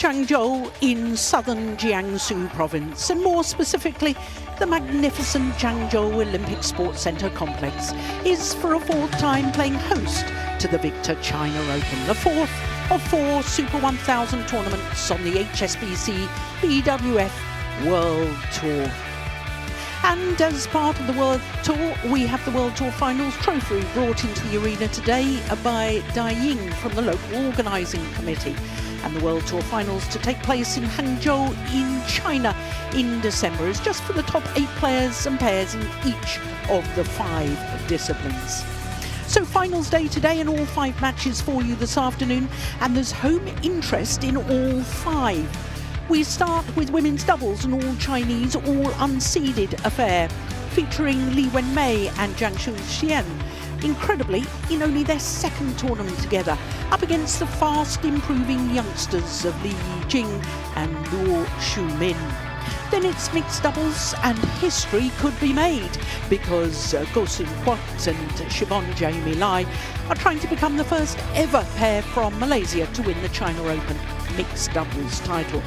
Zhangzhou in southern Jiangsu province, and more specifically, the magnificent Zhangzhou Olympic Sports Centre complex is for a fourth time playing host to the Victor China Open, the fourth of 4 Super 1000 tournaments on the HSBC BWF World Tour. And as part of the World Tour, we have the World Tour Finals trophy brought into the arena today by Dai Ying from the local organising committee. And the World Tour Finals to take place in Hangzhou in China in December is just for the top 8 players and pairs in each of the 5 disciplines. So finals day today and all 5 matches for you this afternoon, and there's home interest in all 5. We start with women's doubles, an all-Chinese, all-unseeded affair featuring Li Wenmei and Zhang Xian, incredibly in only their second tournament together, up against the fast-improving youngsters of Li Yijing and Luo Shumin. Then it's mixed doubles, and history could be made because Goh Sun Huat and Siobhan Jamie Lai are trying to become the first ever pair from Malaysia to win the China Open mixed doubles title.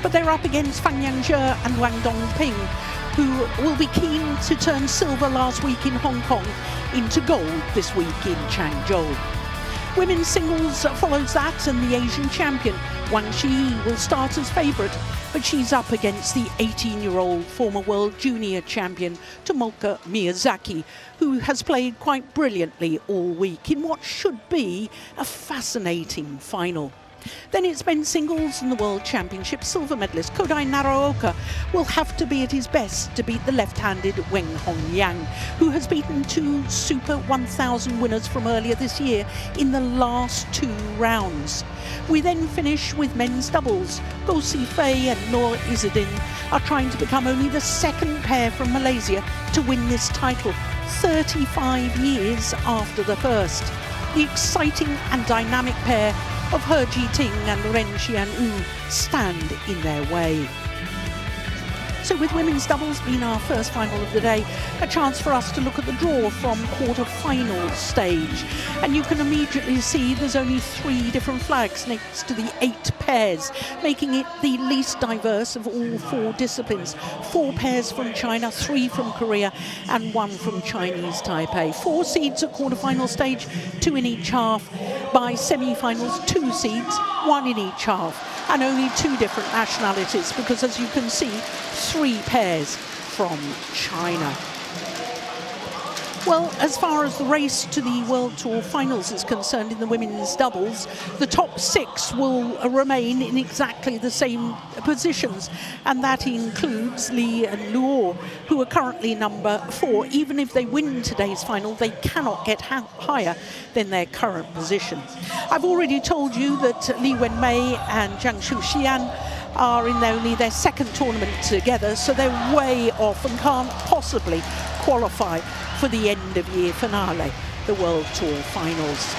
But they're up against Fan Yangzhe and Wang Dongping, who will be keen to turn silver last week in Hong Kong into gold this week in Changzhou. Women's singles follows that, and the Asian champion Wang Xi will start as favourite, but she's up against the 18-year-old former world junior champion Tomoka Miyazaki, who has played quite brilliantly all week in what should be a fascinating final. Then it's men's singles and the World Championship silver medalist Kodai Naraoka will have to be at his best to beat the left-handed Weng Hongyang, who has beaten 2 Super 1000 winners from earlier this year in the last 2 rounds. We then finish with men's doubles. Goh Sifei and Noor Izzadin are trying to become only the second pair from Malaysia to win this title, 35 years after the first. The exciting and dynamic pair of He Jiting and Ren Xianwu stand in their way. So with women's doubles being our first final of the day, a chance for us to look at the draw from quarter-final stage. And you can immediately see there's only 3 different flags next to the 8 pairs, making it the least diverse of all 4 disciplines. 4 pairs from China, 3 from Korea, and 1 from Chinese Taipei. 4 seeds at quarter-final stage, 2 in each half. By semi-finals, 2 seeds, 1 in each half. And only 2 different nationalities, because as you can see, 3 pairs from China. Well, as far as the race to the World Tour Finals is concerned in the women's doubles, the top 6 will remain in exactly the same positions, and that includes Li and Luo, who are currently number 4. Even if they win today's final, they cannot get higher than their current position. I've already told you that Li Wenmei and Zhang Xian are in only their second tournament together, so they're way off and can't possibly qualify for the end-of-year finale, the World Tour Finals.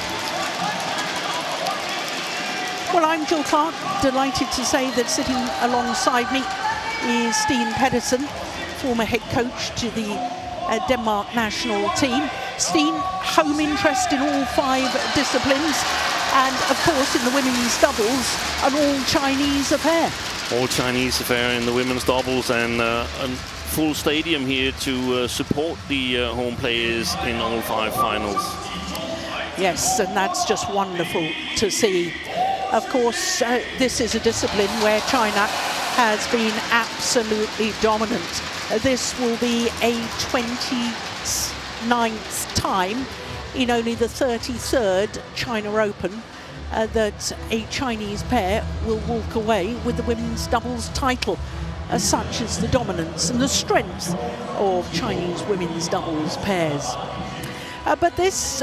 Well, I'm Jill Clark, delighted to say that sitting alongside me is Steen Pedersen, former head coach to the Denmark national team. Steen, home interest in all 5 disciplines, and of course in the women's doubles, an all-Chinese affair. All-Chinese affair in the women's doubles, and full stadium here to support the home players in all 5 finals. Yes, and that's just wonderful to see. Of course, this is a discipline where China has been absolutely dominant. This will be a 29th time in only the 33rd China Open that a Chinese pair will walk away with the women's doubles title. Such is the dominance and the strength of Chinese women's doubles pairs. But this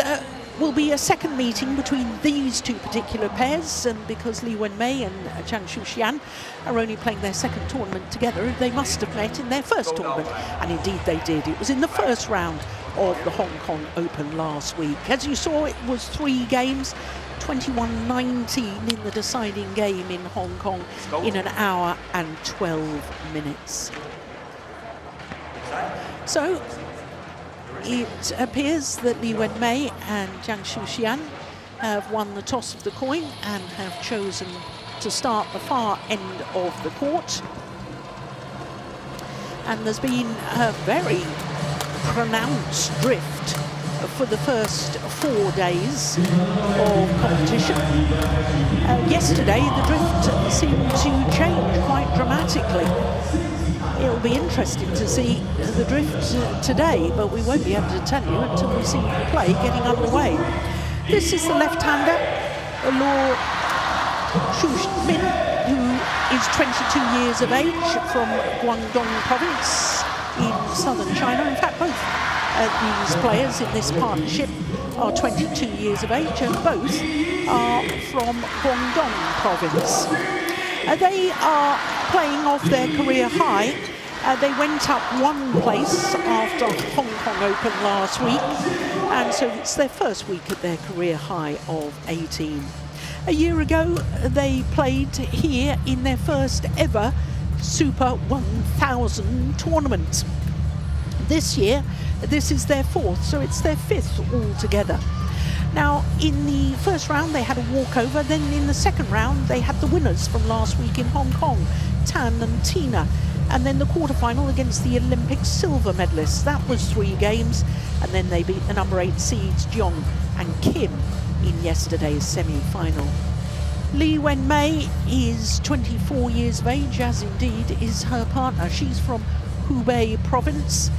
will be a second meeting between these 2 particular pairs, and because Li Wenmei and Zhang Xian are only playing their second tournament together, they must have met in their first tournament, and indeed they did. It was in the first round of the Hong Kong Open last week. As you saw, it was 3 games, 21-19 in the deciding game in Hong Kong in 1 hour and 12 minutes. So it appears that Li Wenmei and Zhang Xian have won the toss of the coin and have chosen to start the far end of the court. And there's been a very pronounced drift for the first 4 days of competition. Yesterday, the drift seemed to change quite dramatically. It'll be interesting to see the drift today, but we won't be able to tell you until we see the play getting underway. This is the left-hander, Law Sudirman, who is 22 years of age, from Guangdong province in southern China. In fact, both these players in this partnership are 22 years of age, and both are from Guangdong province. They are playing off their career high. They went up 1 place after Hong Kong Open last week, and so it's their first week at their career high of 18. A year ago, they played here in their first ever Super 1000 tournament. This year, this is their 4th, so it's their 5th altogether. Now, in the first round, they had a walkover. Then in the second round, they had the winners from last week in Hong Kong, Tan and Tina. And then the quarterfinal against the Olympic silver medalists. That was 3 games. And then they beat the number 8 seeds, Zhang and Kim, in yesterday's semi-final. Li Wenmei is 24 years of age, as indeed is her partner. She's from Hubei province.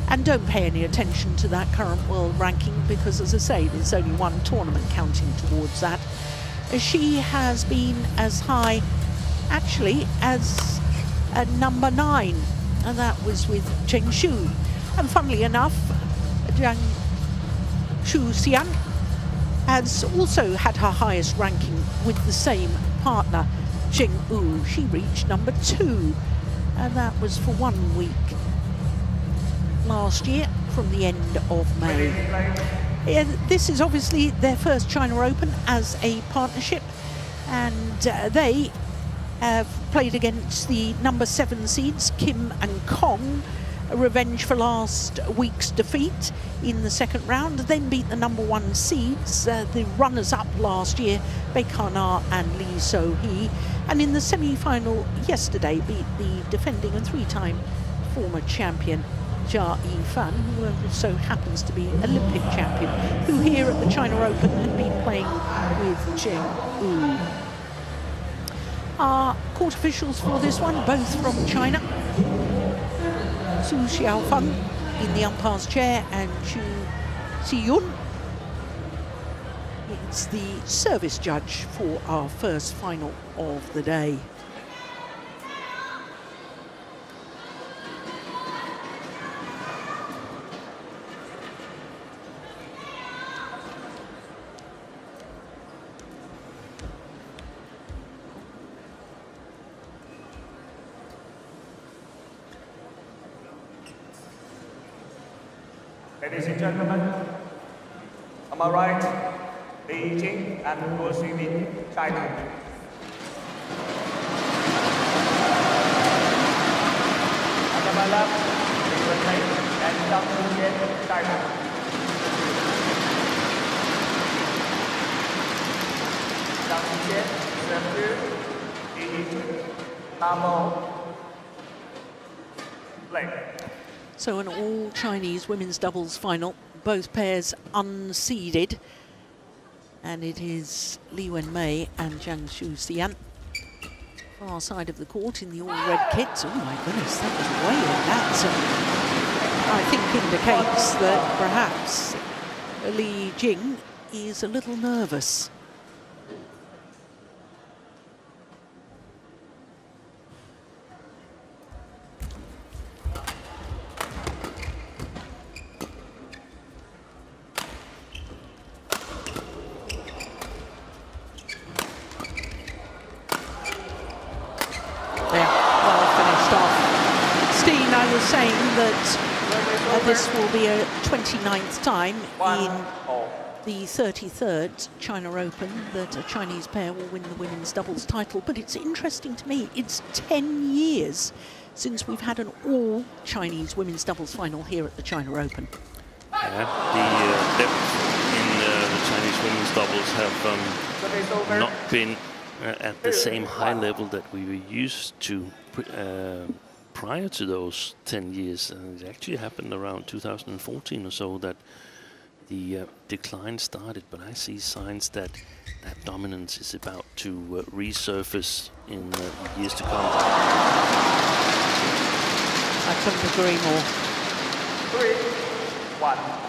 And don't pay any attention to that current world ranking, because, as I say, there's only 1 tournament counting towards that. She has been as high, actually, as number 9, and that was with Zheng Xu. And funnily enough, Zhang Xian has also had her highest ranking with the same partner, Zheng Yu. She reached number 2, and that was for 1 week last year, from the end of May. This is obviously their first China Open as a partnership, and they have played against the number 7 seeds, Kim and Kong, a revenge for last week's defeat in the second round. Then beat the number 1 seeds, the runners-up last year, Beikana and Li So-hee, and in the semi-final yesterday beat the defending and 3-time former champion Jia Yifan, who also happens to be Olympic champion, who here at the China Open had been playing with Zheng Yu. Our court officials for this one, both from China, Su Xiaofeng in the umpire's chair and Chu Ziyun is the service judge for our first final of the day. Ladies and gentlemen, on my right, Li Jing and Guo Xumin, China. On my left, Li Wenmei and Zhang Xian, China. Zhang Xian, Zheng Yu, Li Namo, play. So an all-Chinese women's doubles final, both pairs unseeded. And it is Li Wenmei and Zhang Xian. Far side of the court in the all-red kits. Oh my goodness, that was way in that. I think indicates that perhaps Li Jing is a little nervous. Saying that this will be a 29th time in the 33rd China Open that a Chinese pair will win the women's doubles title. But it's interesting to me, it's 10 years since we've had an all-Chinese women's doubles final here at the China Open. Yeah, the depth in the Chinese women's doubles have not been at the same high level that we were used to prior to those 10 years. It actually happened around 2014 or so that the decline started, but I see signs that that dominance is about to resurface in years to come. I couldn't agree more. 3-1.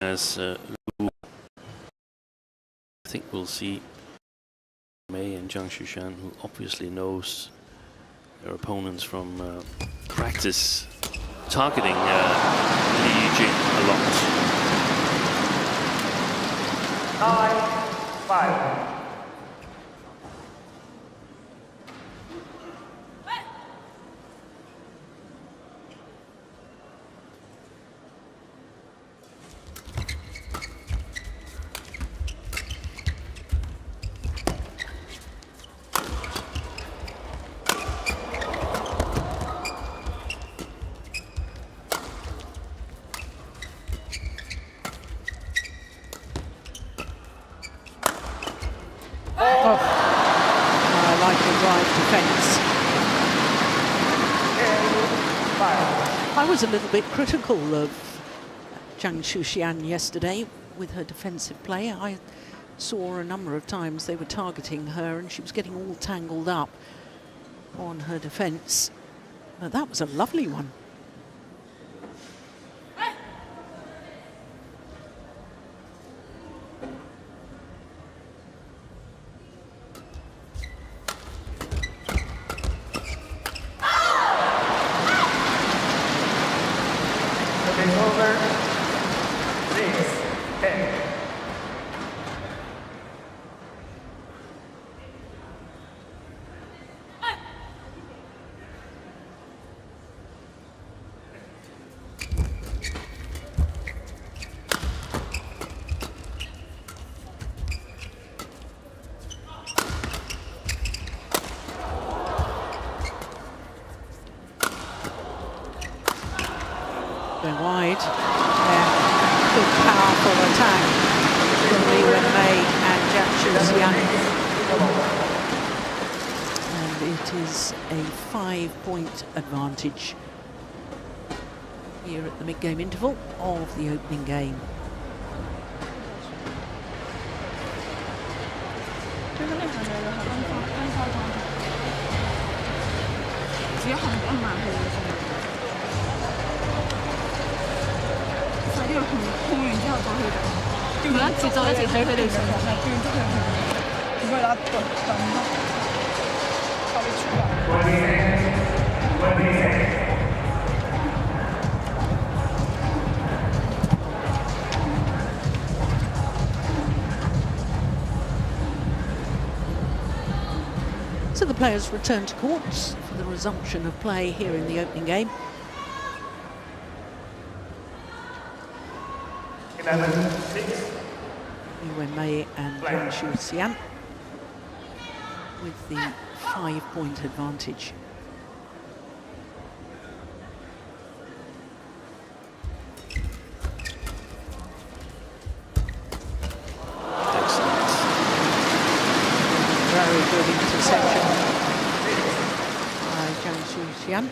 as Lu. I think we'll see Mei and Zhang, who obviously knows their opponents from practice, targeting Li Jing a lot. 9-5. I was a little bit critical of Zhang Xuxian yesterday with her defensive play. I saw a number of times they were targeting her and she was getting all tangled up on her defense. But that was a lovely one. Going wide. Yeah. Good, powerful attack from Li Wenmei and Zhang Xuxian. And it is a 5-point advantage here at the mid-game interval of the opening game. So the players return to courts for the resumption of play here in the opening game. 11-6. Li Wenmei and Zhang Xuxian with the 5-point advantage. Excellent. Very good interception by Zhang Xuxian.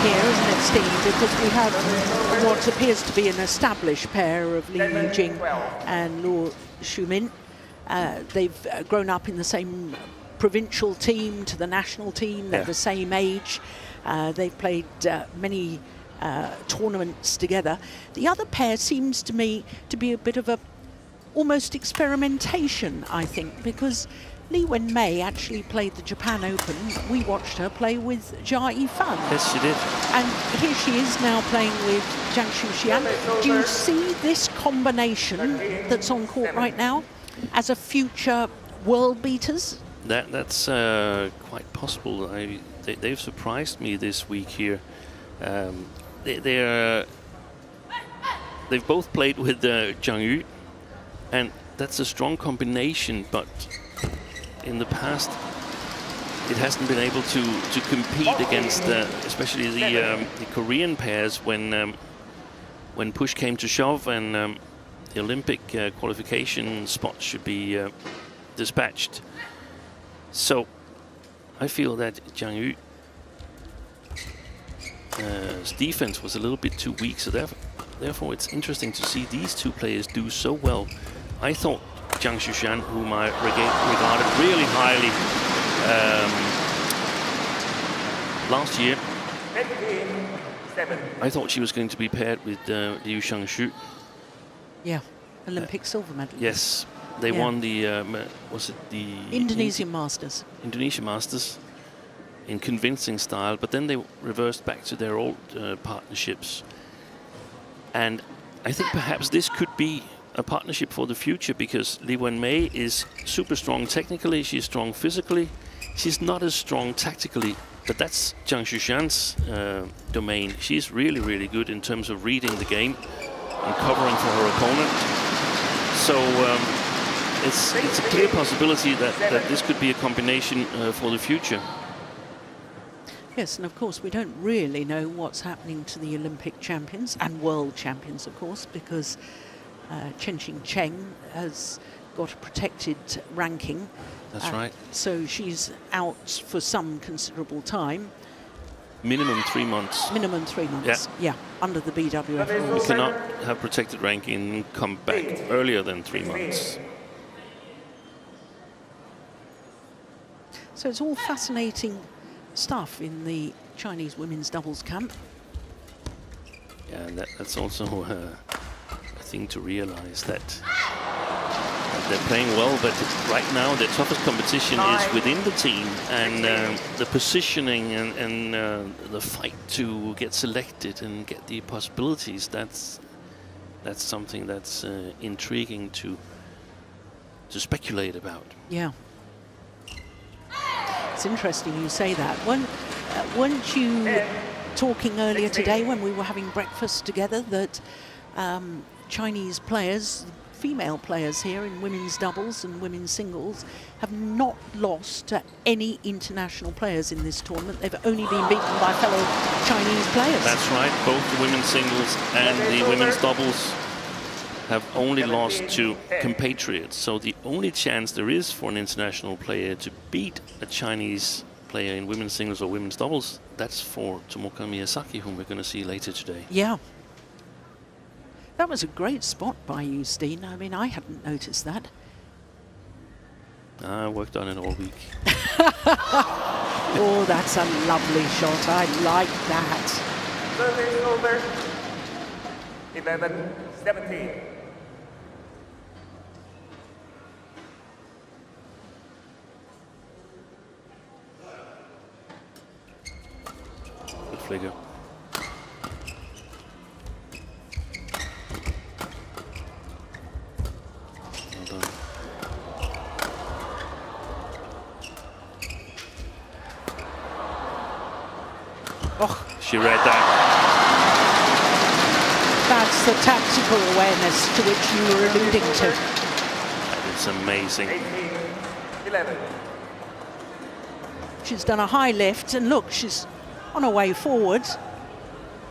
Here, isn't it, Steve? Because we have what appears to be an established pair of Li Yijing and Luo Shumin. They've grown up in the same provincial team to the national team. They're the same age. They've played many tournaments together. The other pair seems to me to be a bit of a almost experimentation, I think, because Li Wenmei actually played the Japan Open. We watched her play with Jia Yifan. Yes, she did. And here she is now playing with Zhang Xuxian. Do you see this combination that's on court right now as a future world beaters? That's quite possible. They've surprised me this week here. They've both played with Zhang Yu, and that's a strong combination, but in the past it hasn't been able to compete against especially the Korean pairs when push came to shove and the Olympic qualification spots should be dispatched. So I feel that Zhang Yu defense was a little bit too weak, so therefore it's interesting to see these two players do so well. I thought Zhang Shushan, whom I regarded really highly last year, I thought she was going to be paired with Liu Xiangshu. Yeah, Olympic silver medalist. Yes, they won the, was it the... Indonesian Masters. Indonesian Masters in convincing style, but then they reversed back to their old partnerships. And I think perhaps this could be a partnership for the future, because Li Wenmei is super strong technically, she's strong physically, she's not as strong tactically, but that's Zhang Shushan's domain. She's really, really good in terms of reading the game and covering for her opponent. So it's a clear possibility that this could be a combination for the future. Yes, and of course we don't really know what's happening to the Olympic champions and world champions, of course, because Chen Qingcheng has got a protected ranking. That's right. So she's out for some considerable time. Minimum 3 months. Minimum 3 months, yeah, under the BWF You rules. cannot have protected ranking and come back earlier than 3 months. So it's all fascinating stuff in the Chinese women's doubles camp. Yeah, and that's also a thing to realize, that they're playing well, but right now the toughest competition is within the team, and the positioning and the fight to get selected and get the possibilities, that's something that's intriguing to speculate about. Yeah. It's interesting you say that. Weren't you talking earlier today when we were having breakfast together that Chinese players, female players here in women's doubles and women's singles, have not lost to any international players in this tournament? They've only been beaten by fellow Chinese players. That's right. Both the women's singles and the women's doubles have only lost to compatriots. So the only chance there is for an international player to beat a Chinese player in women's singles or women's doubles, that's for Tomoka Miyazaki, whom we're going to see later today. Yeah. That was a great spot by you, Steen. I mean, I hadn't noticed that. I worked on it all week. Oh, that's a lovely shot. I like that. Service over. 11-17. Good flicker. Well done. Oh, She read that. that's the tactical awareness to which you were alluding to. That is amazing. 18-11. She's done a high lift, and look, she's on her way forward.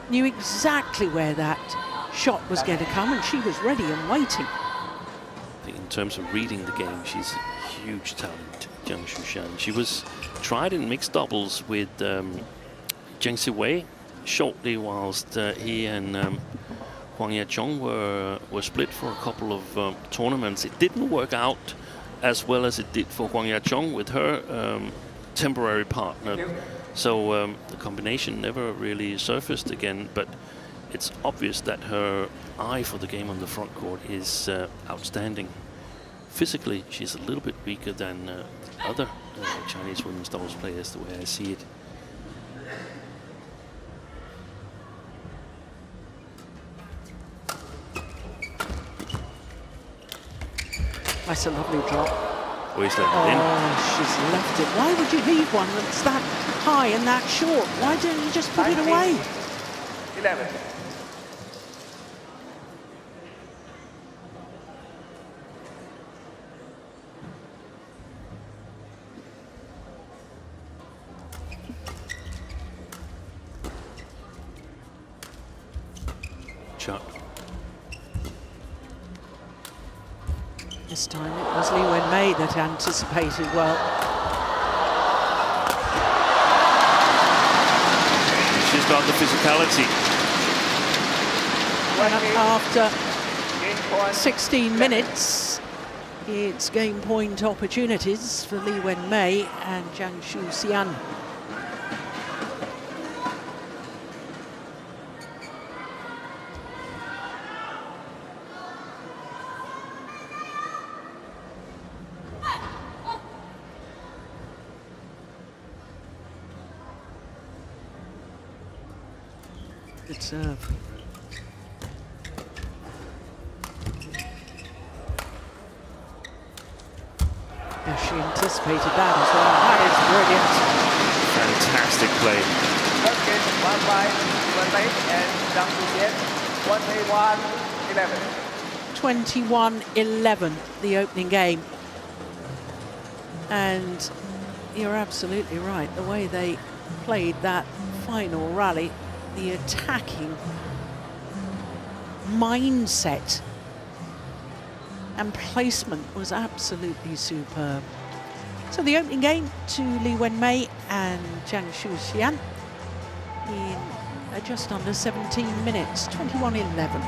Knew exactly where that shot was going to come, and she was ready and waiting. I think in terms of reading the game, she's a huge talent, Zhang Shushan. She was tried in mixed doubles with Zheng Siwei shortly whilst he and Huang Yachong were split for a couple of tournaments. It didn't work out as well as it did for Huang Yachong with her temporary partner. So the combination never really surfaced again, but it's obvious that her eye for the game on the front court is outstanding. Physically, she's a little bit weaker than other Chinese women's doubles players, the way I see it. That's a lovely drop. Oh, he's left it in. Oh, she's left it. Why would you leave one that's that high and that short? Why don't you just put it away? 11. Shot. This time it was Li Wenmei that anticipated well. She's just got the physicality. After Game point. 16 minutes, it's game point opportunities for Li Wenmei and Zhang Xian. Good serve. Yeah, she anticipated that as well. That is brilliant. Fantastic play. First game, 1-5, Wenmei and Zhang Xian, 21-11. 21-11, the opening game. And you're absolutely right. The way they played that final rally, the attacking mindset and placement was absolutely superb. So the opening game to Li Wenmei and Zhang Xian in just under 17 minutes, 21-11.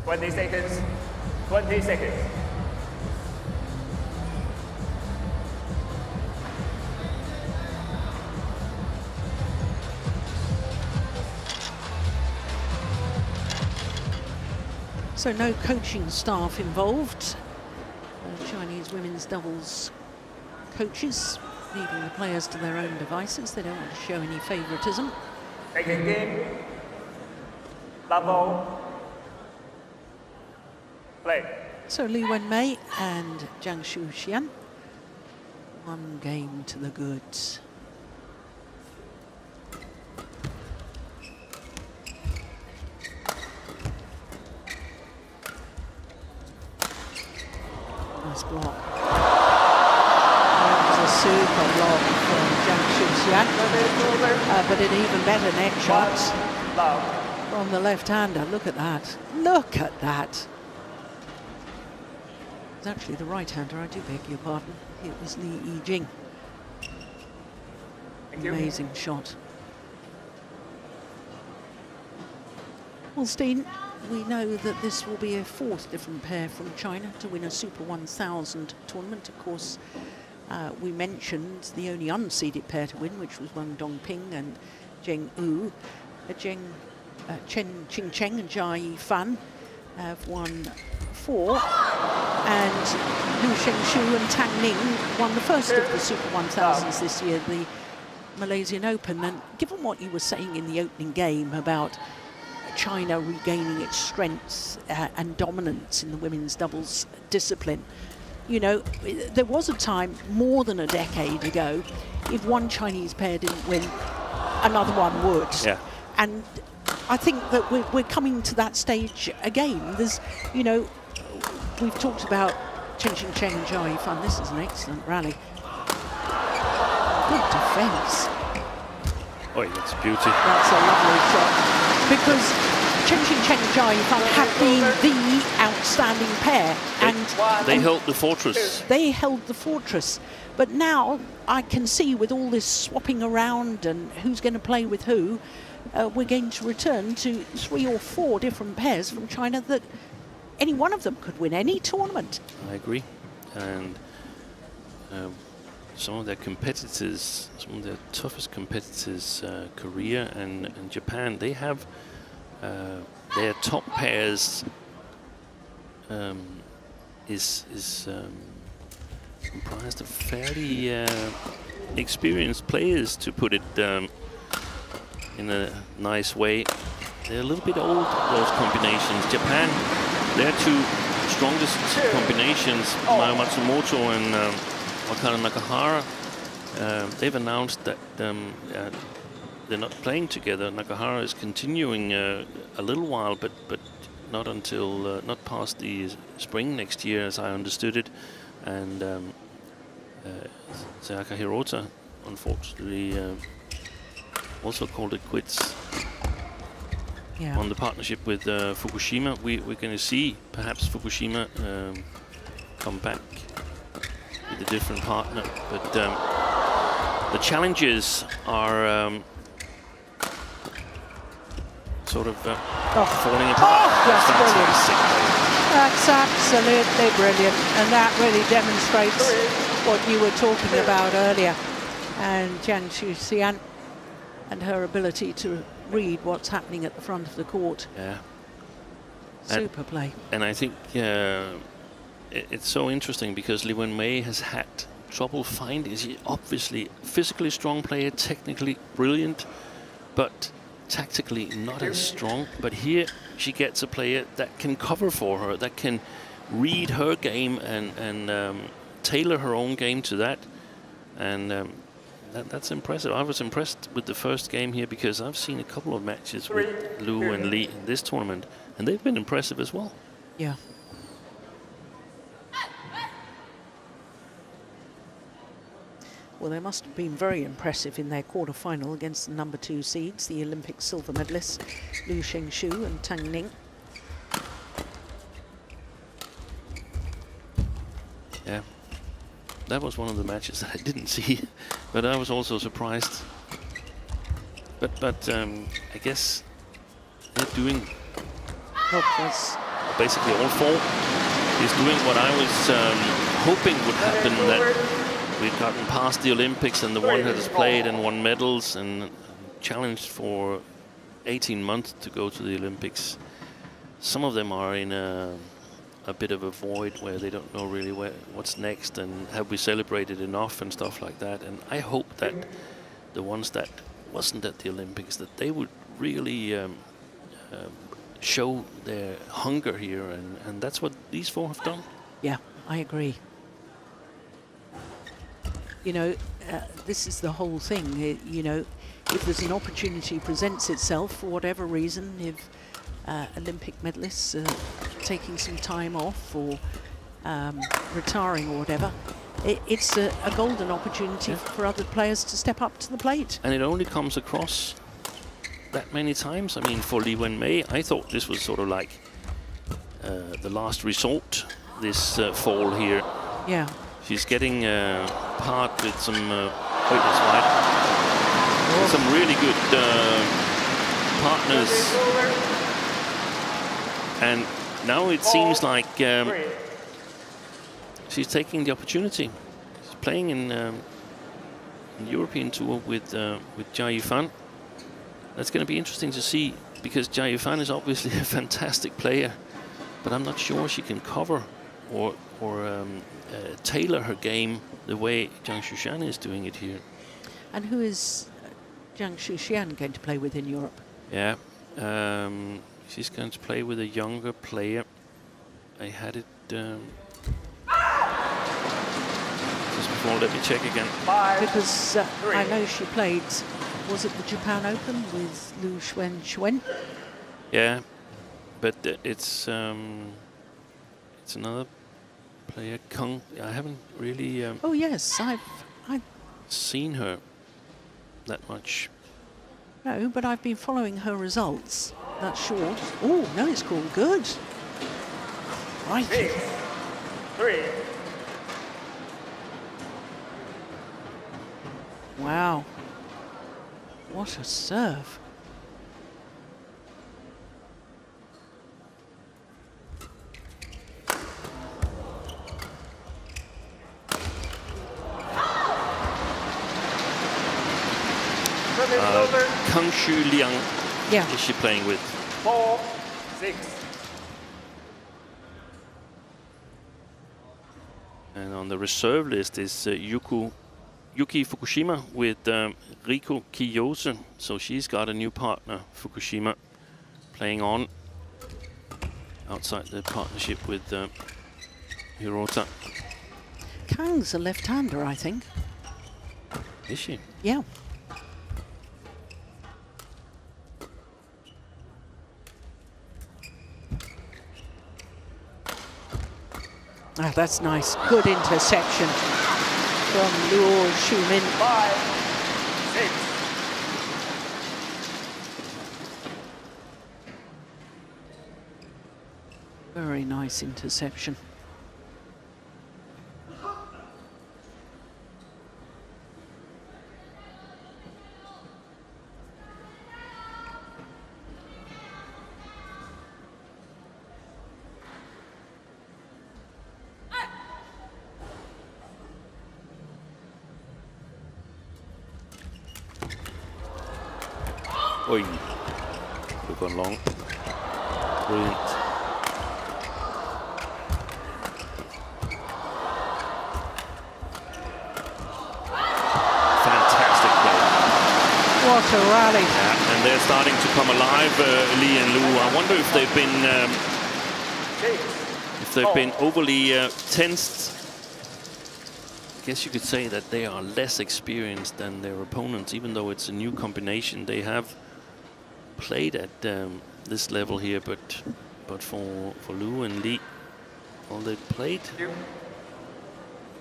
Twenty seconds. 20 seconds. So no coaching staff involved. Chinese women's doubles coaches leaving the players to their own devices. They don't want to show any favoritism. Second game. Level. Play. So Li Wenmei and Zhang Xian, one game to the goods. Nice block. That was a super block from Zhang Xian, but an even better net shot Love. from the left-hander. Look at that. Look at that. It's actually the right-hander, I do beg your pardon. It was Li Yijing. Thank you. Amazing shot. Well, Steen, we know that this will be a fourth different pair from China to win a Super 1000 tournament. Of course, we mentioned the only unseeded pair to win, which was Wang Dongping and Zheng Yu. Chen Qingcheng and Jia Yifan have won 4, and Lu Shengshu and Tang Ning won the first of the Super 1000s this year, the Malaysian Open. And given what you were saying in the opening game about China regaining its strength and dominance in the women's doubles discipline, you know, there was a time more than a decade ago, if one Chinese pair didn't win, another one would. Yeah. And I think that we're coming to that stage again. There's, you know, we've talked about Chen Qingcheng and Jia Yifan. This is an excellent rally. Good defence. Oh, that's beauty. That's a lovely shot. Because Chen Qingcheng and Jia Yifan have been the outstanding pair. They held the fortress. They held the fortress. But now I can see, with all this swapping around and who's going to play with who, we're going to return to 3 or 4 different pairs from China that any one of them could win any tournament. I agree. And some of their competitors, some of their toughest competitors, Korea and Japan, they have their top pairs is comprised of fairly experienced players, to put it in a nice way. They're a little bit old, those combinations. Japan, their two strongest combinations, Maya Matsumoto and Wakana Nakahara, they've announced that they're not playing together. Nakahara is continuing a little while, but not until not past the spring next year, as I understood it. And Sayaka Hirota, unfortunately, also called it quits on the partnership with Fukushima. We're going to see perhaps Fukushima come back with a different partner, but the challenges are sort of falling apart. That's brilliant. That's absolutely brilliant, and that really demonstrates what you were talking about earlier, and Zhang Xian and her ability to read what's happening at the front of the court. Yeah. Super play. And I think it's so interesting because Li Wenmei has had trouble finding. She's obviously physically strong player, technically brilliant, but tactically not as strong. But here she gets a player that can cover for her, that can read her game and tailor her own game to that. And that's impressive. I was impressed with the first game here because I've seen a couple of matches with Lu and Li in this tournament, and they've been impressive as well. Yeah. Well, they must have been very impressive in their quarter-final against the number 2 seeds, the Olympic silver medalists Liu Shengshu and Tang Ning. Yeah, that was one of the matches that I didn't see, but I was also surprised. But I guess they're doing basically all four is doing what I was hoping would happen, that we've gotten past the Olympics and the one that has played and won medals and challenged for 18 months to go to the Olympics. Some of them are in a bit of a void where they don't know really what's next and have we celebrated enough and stuff like that. And I hope that the ones that wasn't at the Olympics, that they would really show their hunger here, and that's what these four have done. Yeah, I agree. You know, this is the whole thing. You know, if there's an opportunity presents itself for whatever reason, if Olympic medalists are taking some time off or retiring or whatever, it's a golden opportunity for other players to step up to the plate. And it only comes across that many times. I mean, for Li Wenmei, I thought this was sort of like the last resort this fall here. Yeah. She's getting part with some some really good partners, and now it seems like she's taking the opportunity. She's playing in European Tour with Jia Yifan. That's going to be interesting to see, because Jia Yifan is obviously a fantastic player, but I'm not sure she can cover or tailor her game the way Zhang Xian is doing it here. And who is Zhang Xian going to play with in Europe? Yeah, she's going to play with a younger player. I had it just before. Let me check again. Because I know she played, was it the Japan Open with Liu Shuen? Yeah, but it's another player, Kung. I haven't really oh yes, I've seen her that much. No, but I've been following her results. That's short. Oh no, it's called good. Right. 6-3. Wow. What a serve. Changshu Liang Yeah. is she playing with? 4-6. And on the reserve list is Yuki Fukushima with Riko Kiyose. So she's got a new partner, Fukushima, playing on outside the partnership with Hirota. Kang's a left-hander, I think. Is she? Yeah. Ah, that's nice. Good interception from Luo Shumin. 5-6. Very nice interception. Oi, could have gone long. Brilliant. Fantastic play. What a rally. Yeah, and they're starting to come alive, Lee and Lu. I wonder if they've been overly tensed. I guess you could say that they are less experienced than their opponents, even though it's a new combination. They have played at this level here, but for Lu and Lee, well, they played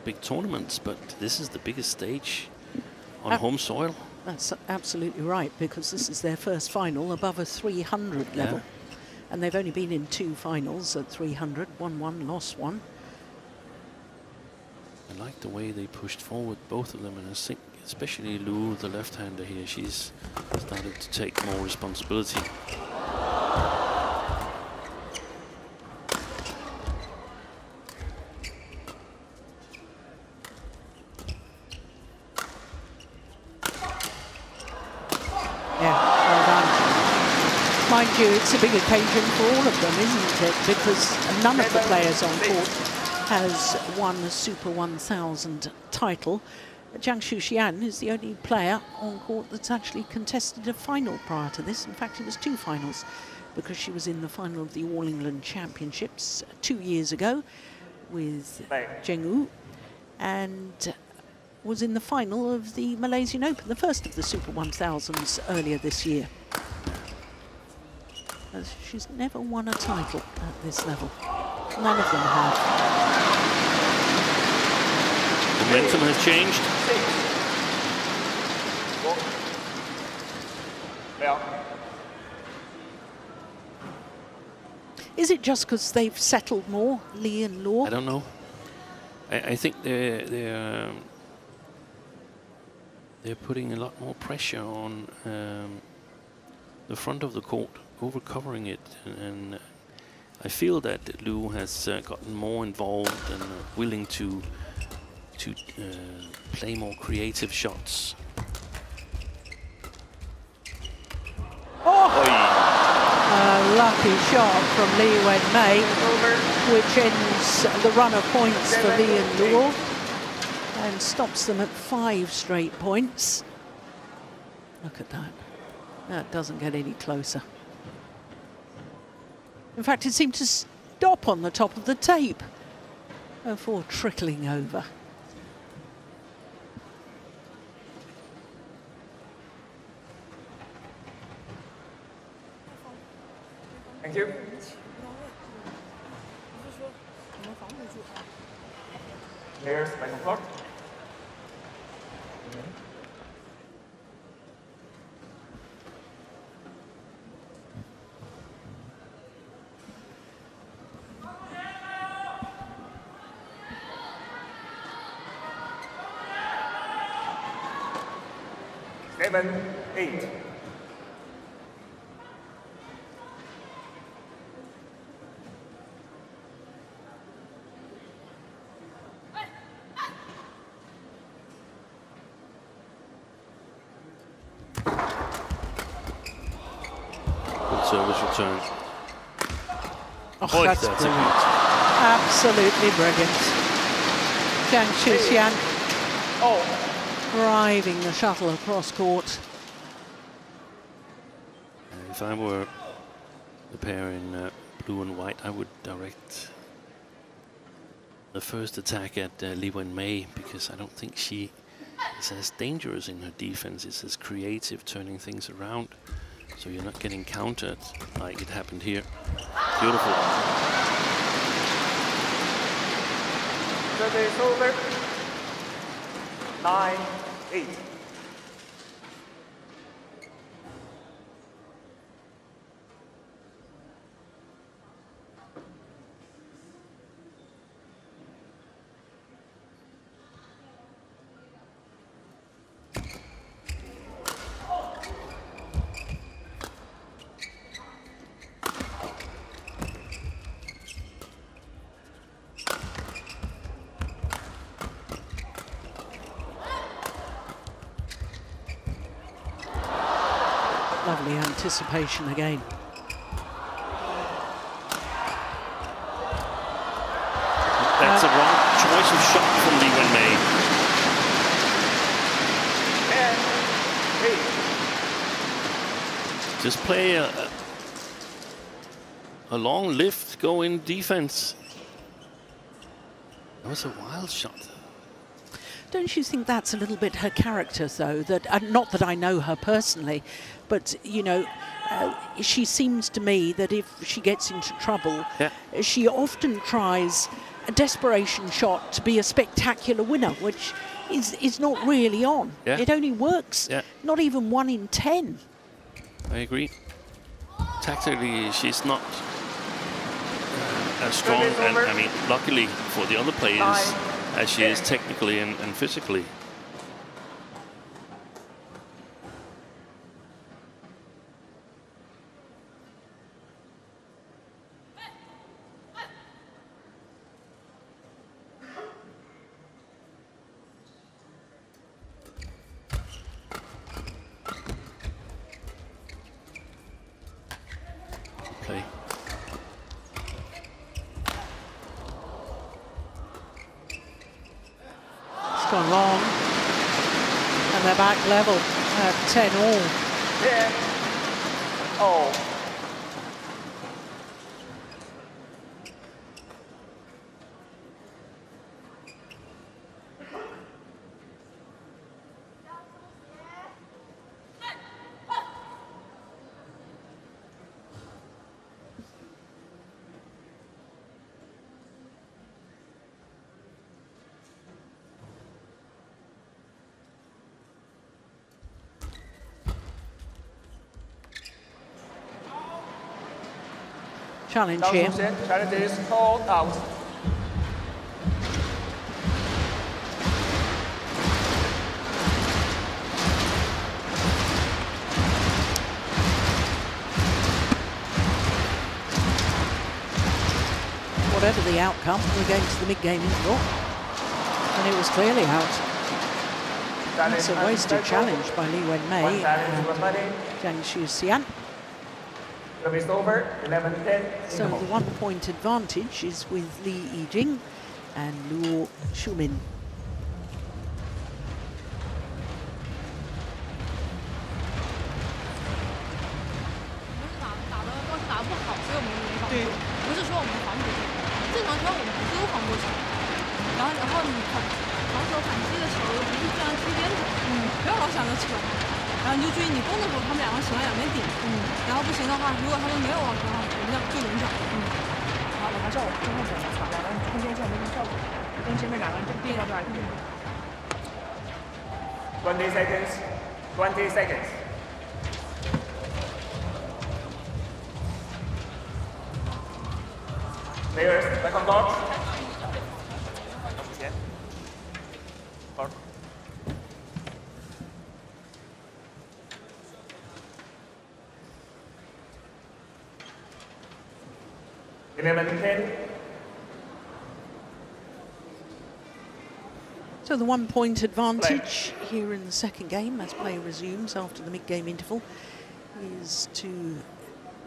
big tournaments, but this is the biggest stage on home soil. That's absolutely right, because this is their first final above a 300 level. Yeah. And they've only been in 2 finals at 300, won 1, lost 1. I like the way they pushed forward, both of them, and I think especially Lu, the left-hander here, she's started to take more responsibility. Yeah, well done. Mind you, it's a big occasion for all of them, isn't it? Because none of the players on court has won a Super 1000 title. Zhang Shuxian is the only player on court that's actually contested a final prior to this. In fact, it was 2 finals, because she was in the final of the All England Championships 2 years ago with Zheng Wu, and was in the final of the Malaysian Open, the first of the Super 1000s earlier this year. She's never won a title at this level. None of them have. Momentum has changed. 6-4. Is it just because they've settled more, Lee and Law? I don't know. I think they're putting a lot more pressure on the front of the court, over-covering it, and I feel that Lu has gotten more involved and willing to play more creative shots. A lucky shot from Lee Wen-mei, which ends the run of points for Lee and Luo and stops them at 5 straight points. Look at that. That doesn't get any closer. In fact, it seemed to stop on the top of the tape before trickling over. Thank you. There's my support. Seven, 8. service return. Oh, that's brilliant. Absolutely brilliant. Zhang Xuxian driving the shuttle across court. If I were the pair in blue and white, I would direct the first attack at Li Wenmei, because I don't think she is as dangerous in her defense. It's as creative, turning things around, so you're not getting countered like it happened here. Beautiful. Service over. 9-8. Lovely anticipation again. That's a wrong choice of shot from Li Wenmei. 10-8. Just play a long lift, go in defense. That was a wild shot. Don't you think that's a little bit her character, though? That not that I know her personally, but you know, she seems to me that if she gets into trouble, she often tries a desperation shot to be a spectacular winner, which is not really on. It only works not even 1 in 10. I agree. Tactically, she's not as strong, and I mean, luckily for the other players, as she is technically and physically. Play. Gone long, and they're back level at 10 all. 10-0. Challenge here. Challenge is called out. Whatever the outcome, we're going to the mid-game interval, and it was clearly out. It's a wasted challenge by Li Wenmei and Zhang Xuxian. Service over. 11-10. So the 1-point advantage is with Li Yijing and Luo Shumin. seconds. 20 seconds. Players, back on board. Board. 11-10. So the 1-point advantage here in the second game, as play resumes after the mid-game interval, is to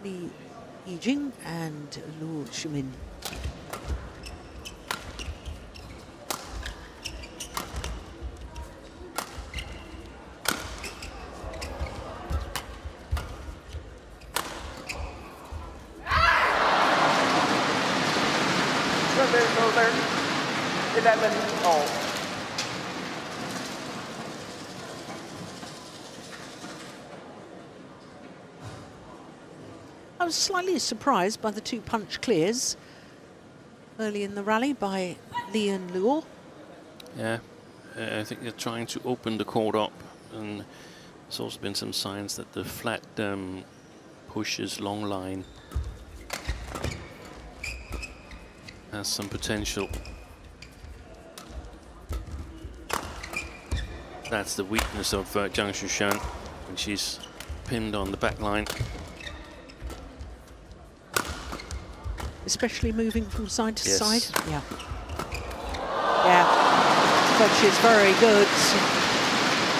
Li Yijing and Lu Shimin. Over 11-all. I was slightly surprised by the 2 punch clears early in the rally by Li and Luo. Yeah, I think they're trying to open the court up, and there's also been some signs that the flat pushes long line has some potential. That's the weakness of Zhang Shushan when she's pinned on the back line. Especially moving from side to Yes. side. Yeah. Yeah. But she's very good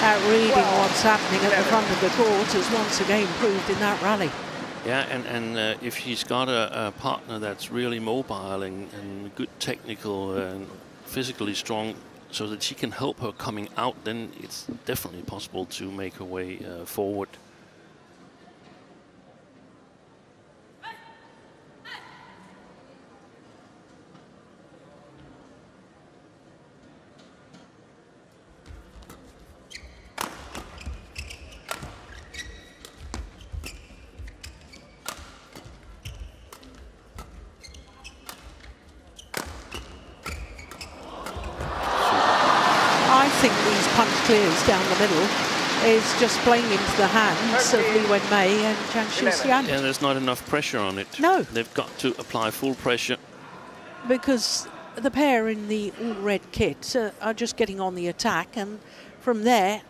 at reading what's happening at the front of the court, as once again proved in that rally. Yeah, and if she's got a partner that's really mobile and good technical and physically strong, so that she can help her coming out, then it's definitely possible to make her way forward. I think these punch clears down the middle is just playing into the hands of Li Wenmei and Zhang Shuxian. Yeah, there's not enough pressure on it. No. They've got to apply full pressure. Because the pair in the all-red kit are just getting on the attack, and from there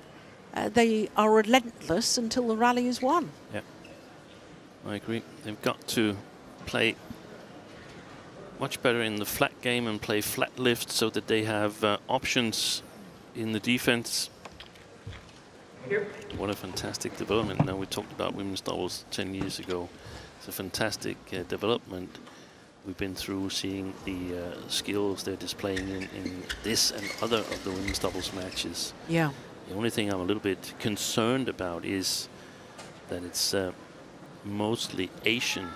they are relentless until the rally is won. Yeah, I agree. They've got to play much better in the flat game and play flat lift so that they have options in the defense. What a fantastic development. Now, we talked about women's doubles 10 years ago. It's a fantastic development. We've been through seeing the skills they're displaying in this and other of the women's doubles matches. Yeah. The only thing I'm a little bit concerned about is that it's mostly Asian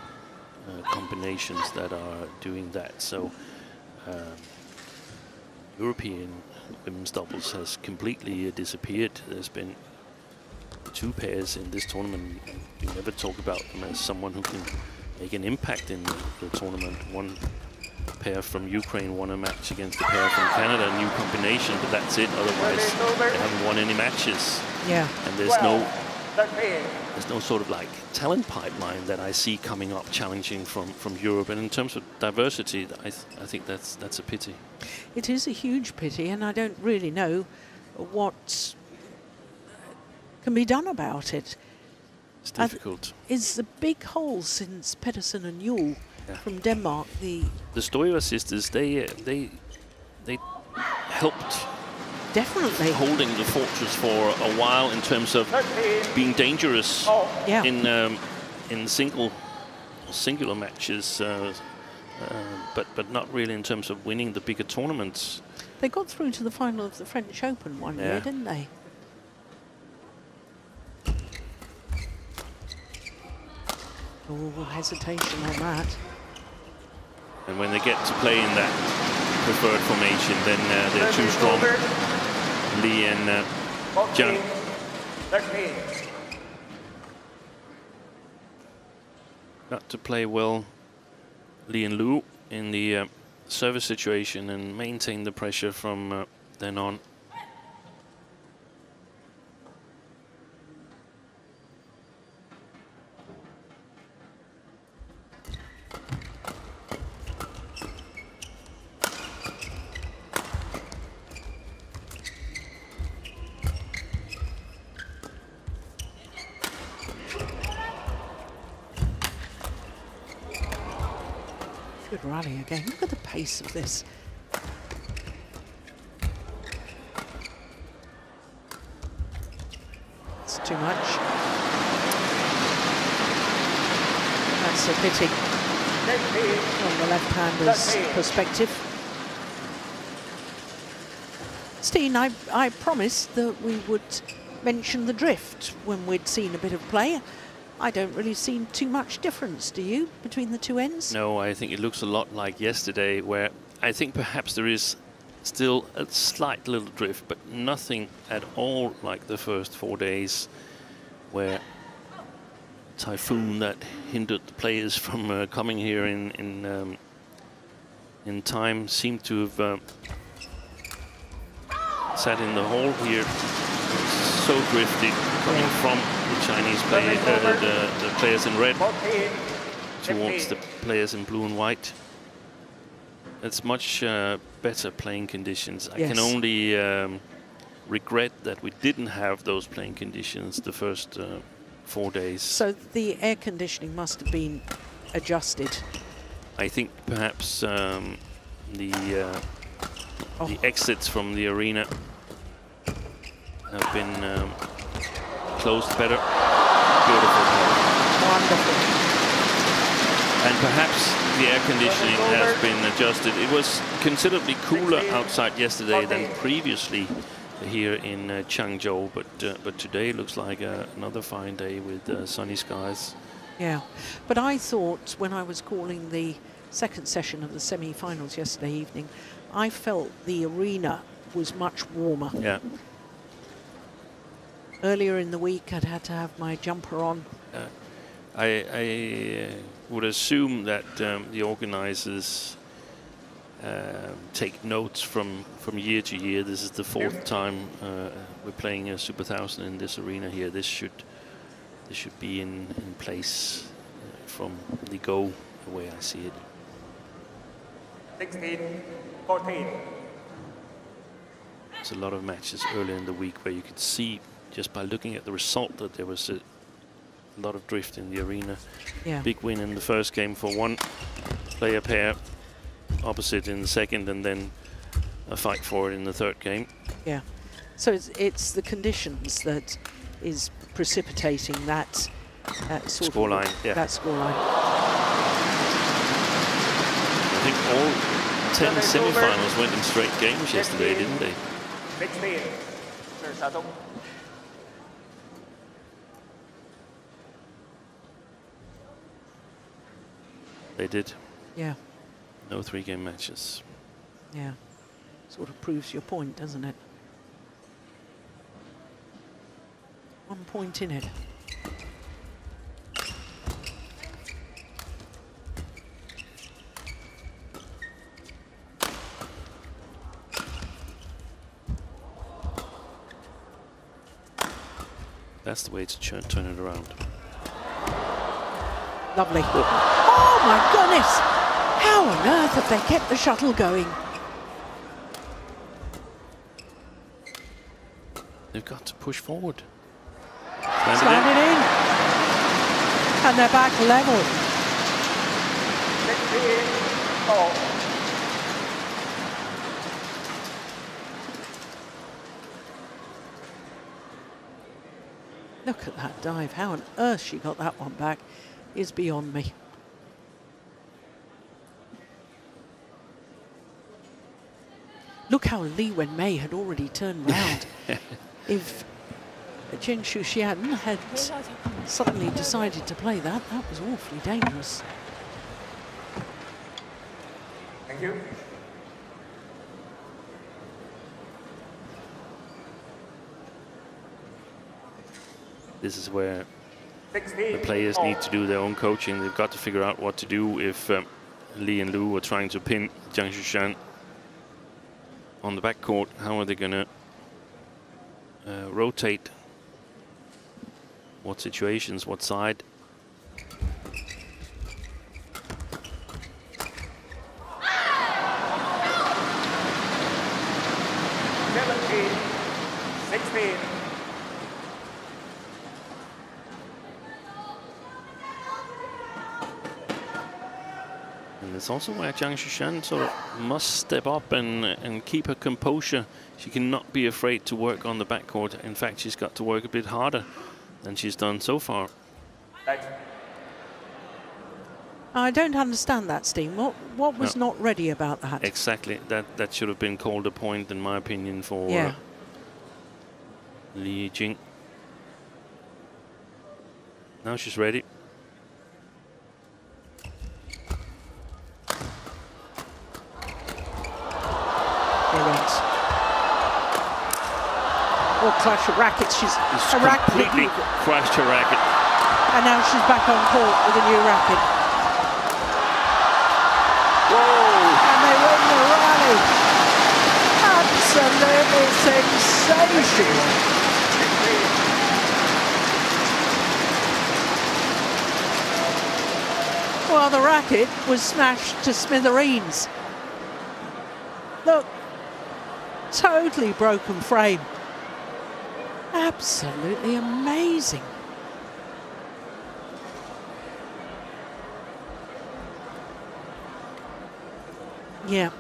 combinations that are doing that. So European women's doubles has completely disappeared. There's been 2 pairs in this tournament. You never talk about them as someone who can make an impact in the tournament. One pair from Ukraine won a match against a pair from Canada, a new combination, but that's it. Otherwise, they haven't won any matches. Yeah. And there's no sort of like talent pipeline that I see coming up challenging from Europe. And in terms of diversity, I think that's a pity. It is a huge pity, and I don't really know what can be done about it. It's difficult. Is the big hole since Pedersen and Yule from Denmark the Stoiva sisters? They helped definitely holding the fortress for a while in terms of being dangerous in singular matches, but not really in terms of winning the bigger tournaments. They got through to the final of the French Open one year, didn't they? Oh, hesitation on that. And when they get to play in that preferred formation, then they're too strong. Li and Zhang. Got to play well, Li and Lu, in the service situation and maintain the pressure from then on. Good rally again. Look at the pace of this. It's too much. That's a pity from the left-hander's perspective. Steen, I promised that we would mention the drift when we'd seen a bit of play. I don't really see too much difference, do you, between the two ends? No, I think it looks a lot like yesterday, where I think perhaps there is still a slight little drift, but nothing at all like the first 4 days, where typhoon that hindered the players from coming here in time seemed to have sat in the hall here. It's so drifty coming from the Chinese players, the players in red towards the players in blue and white. It's much better playing conditions. I can only regret that we didn't have those playing conditions the first 4 days. So the air conditioning must have been adjusted. I think perhaps the exits from the arena have been closed better. Beautiful. Wonderful. And perhaps the air conditioning has been adjusted. It was considerably cooler outside yesterday than previously here in Changzhou, but today looks like another fine day with sunny skies. Yeah, but I thought when I was calling the second session of the semi-finals yesterday evening, I felt the arena was much warmer. Yeah. Earlier in the week, I'd had to have my jumper on. I would assume that the organizers take notes from year to year. This is the fourth time we're playing a Super 1000 in this arena here. This should be in place from the go, the way I see it. 16-14. There's a lot of matches earlier in the week where you could see just by looking at the result that there was a lot of drift in the arena. Yeah. Big win in the first game for one player pair, opposite in the second, and then a fight for it in the third game. Yeah. So it's the conditions that is precipitating that sort scoreline. of Yeah. that scoreline. I think all 10 semi-finals went in straight games yesterday, didn't they? 16. 这是沙东。 They did. Yeah. No 3-game matches. Yeah. Sort of proves your point, doesn't it? 1 point in it. That's the way to turn it around. Lovely. Oh my goodness! How on earth have they kept the shuttle going? They've got to push forward. Slam it in. And they're back level. 16-4. Look at that dive. How on earth she got that one back is beyond me. Look how Li Wenmei had already turned round. If Zheng Shuxian had suddenly decided to play that, that was awfully dangerous. Thank you. This is where 16. the players need to do their own coaching. They've got to figure out what to do if Li and Lu are trying to pin Zhang Shuxian on the backcourt. How are they going to rotate? What situations, what side? And it's also where Zhang Shuxian sort of must step up and keep her composure. She cannot be afraid to work on the backcourt. In fact, she's got to work a bit harder than she's done so far. Right. I don't understand that, Steen. What was not ready about that? Exactly. That should have been called a point, in my opinion, for Li Jing. Now she's ready. Brilliant. Oh, clash of rackets. She's completely crashed her racket. And now she's back on court with a new racket. Whoa! And they win the rally. Absolutely sensational. Well, the racket was smashed to smithereens. Look, totally broken frame. Absolutely amazing. Yeah,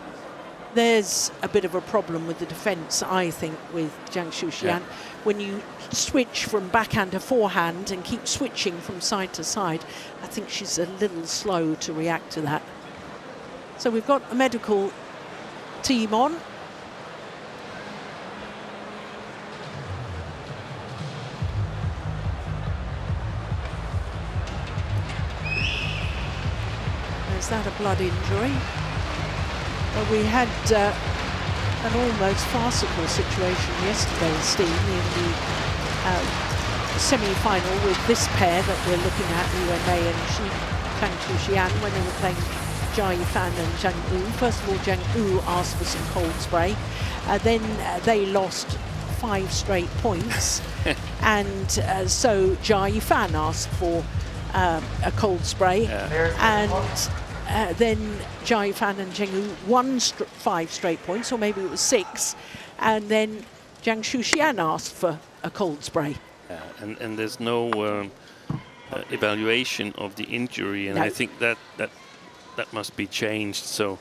there's a bit of a problem with the defence, I think, with Zhang Xian. When you switch from backhand to forehand and keep switching from side to side, I think she's a little slow to react to that. So we've got a medical team on. Is that a blood injury? Well, we had an almost farcical situation yesterday, Steve, in the semi-final with this pair that we're looking at, Liu Mei and Zhang Xian, when they were playing Jia Yifan and Zhang Yu. First of all, Zhang Yu asked for some cold spray. Then they lost 5 straight points. And so Jia Yifan asked for a cold spray. And then Jia Yifan and Zhang Yu won 5 straight points, or maybe it was 6. And then Zhang Xian asked for a cold spray. And there's no evaluation of the injury, and I think that must be changed. So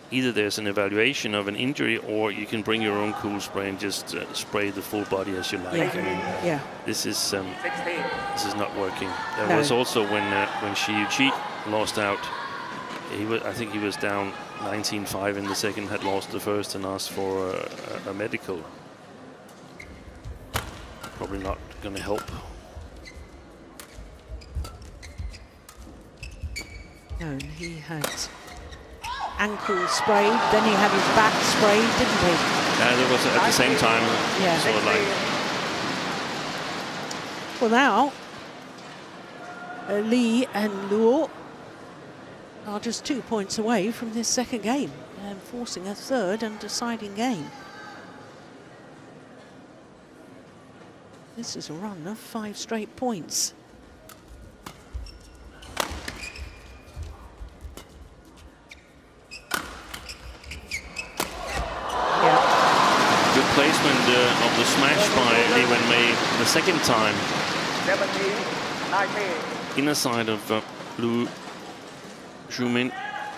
either there's an evaluation of an injury, or you can bring your own cool spray and just spray the full body as you like. I mean, this is not working. There was also when Shi Yuqi lost out. I think he was down 19-5 in the second, had lost the first, and asked for a medical. Probably not going to help. No, he had ankle sprayed, then he had his back sprayed, didn't he? Yeah, that was at the same time. Yeah. Sort of like. Well, now Li and Luo are just 2 points away from this second game and forcing a third and deciding game. This is a run of 5 straight points. Good placement of the smash by Li Wenmei the second time. 17, 19. Inner side of Lu Zhumin,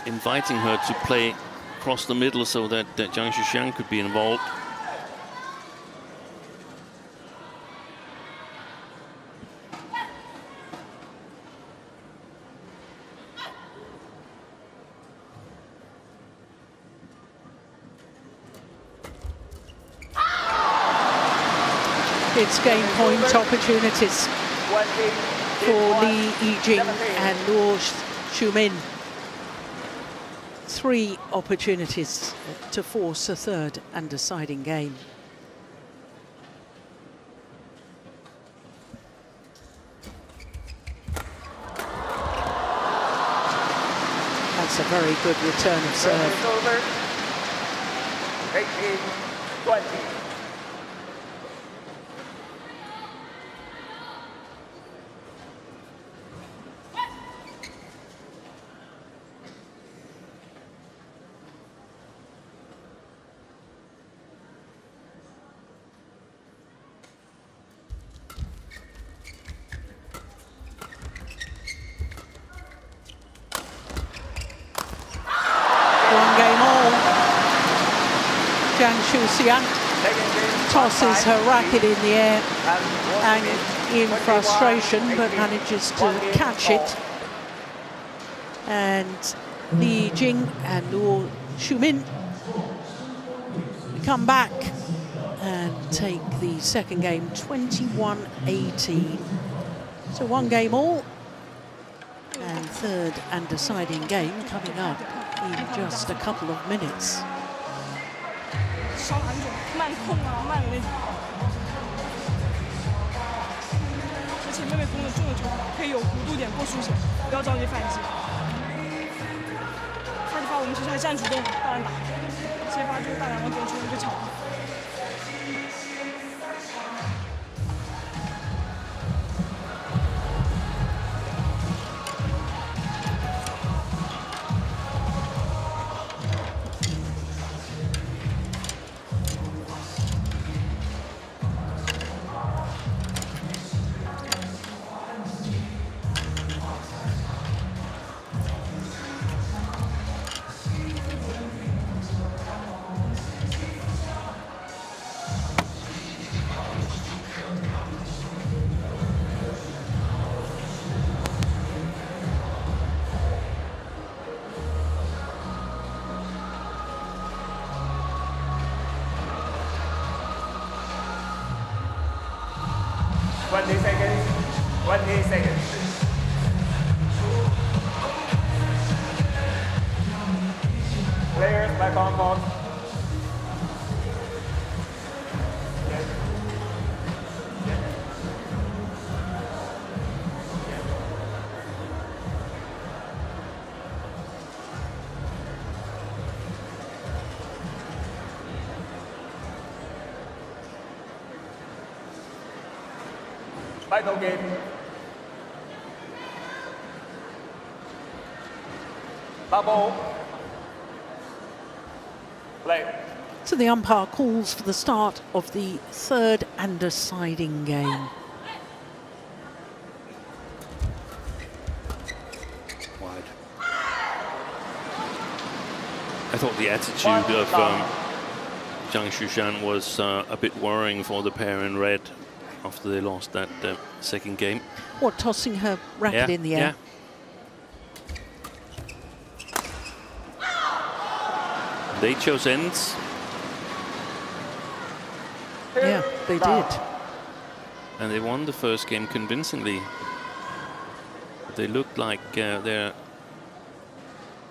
inviting her to play across the middle so that Zhang Xian could be involved. It's game point opportunities for Li Yijing and Luo Shumin. 3 opportunities to force a third and deciding game. That's a very good return of serve. 18-20. Zhang Xian tosses her racket in the air and in frustration, but manages to catch it And Li Jing and Luo Shumin come back and take the second game 21-18. So one game all, and third and deciding game coming up in just a couple of minutes. 烧很久，慢控啊，慢的那种。而且妹妹攻的重的球可以有弧度点过出血，不要着急反击。发起发我们其实还占主动，大胆打，接发就是大胆往点球就抢。 20 seconds. 20 seconds. Players back on court. Yes. Yes. Battle game. Bubble. Play. So the umpire calls for the start of the third and deciding game. Wide. I thought the attitude of Zhang Shushan was a bit worrying for the pair in red after they lost that second game. What, tossing her racket in the air? They chose ends. Yeah, they did. And they won the first game convincingly. They looked like they're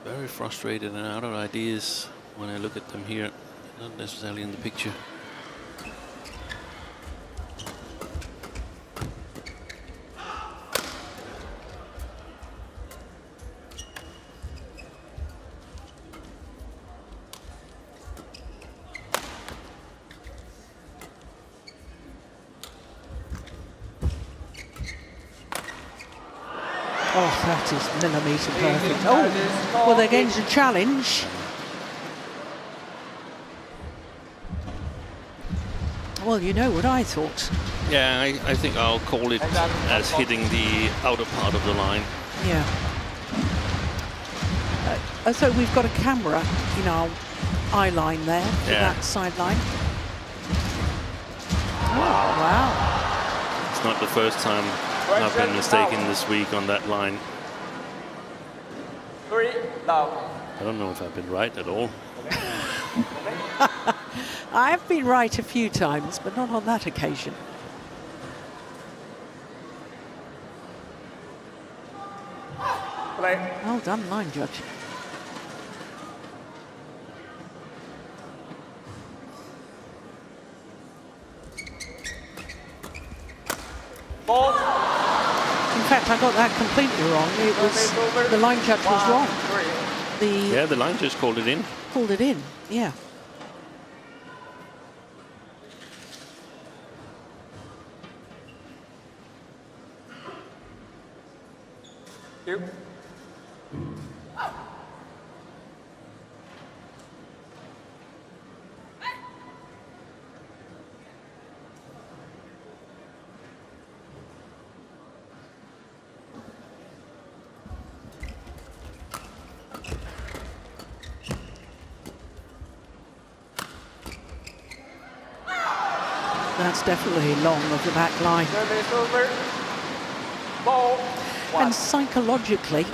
very frustrated and out of ideas when I look at them here, not necessarily in the picture. Oh, that is millimetre perfect. Oh, well, they're going to challenge. Well, you know what I thought. Yeah, I think I'll call it as hitting the outer part of the line. Yeah. So we've got a camera in our eye line there, for that sideline. Oh, wow. It's not the first time I've been mistaken this week on that line. 3 down. I don't know if I've been right at all. I've been right a few times, but not on that occasion. Play. Well done, line judge. Ball. In fact, I got that completely wrong. It was the line judge was wrong. 3. Yeah, the line just called it in. Called it in, yeah. Two. That's definitely long of the back line. Service over. Ball. 1. And psychologically,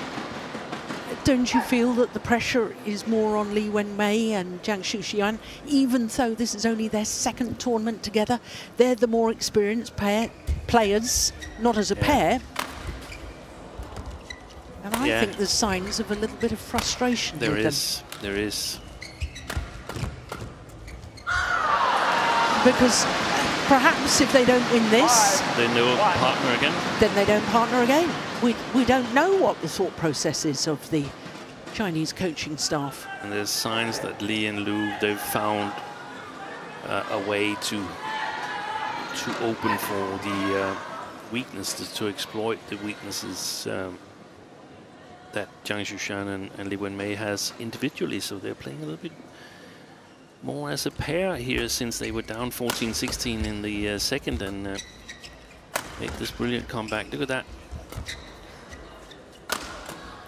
don't you feel that the pressure is more on Li Wenmei and Zhang Shuxian, even though this is only their second tournament together? They're the more experienced players, not as a pair. And I think there's signs of a little bit of frustration with them. There is. Because perhaps if they don't win this, they know partner again. Then they don't partner again. We don't know what the thought process is of the Chinese coaching staff. And there's signs that Li and Lu, they've found a way to open for the weaknesses, to exploit the weaknesses that Zhang Shuxian and Li Wenmei has individually. So they're playing a little bit more as a pair here, since they were down 14-16 in the second, and make this brilliant comeback. Look at that.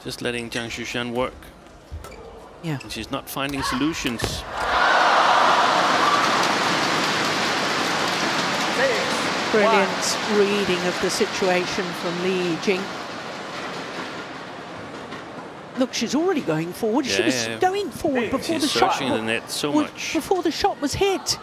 Just letting Zhang Shuxian work. Yeah. And she's not finding solutions. Brilliant reading of the situation from Li Jing. Look, she's already going forward. She was going forward before the shot. She's searching the net so much. Before the shot was hit.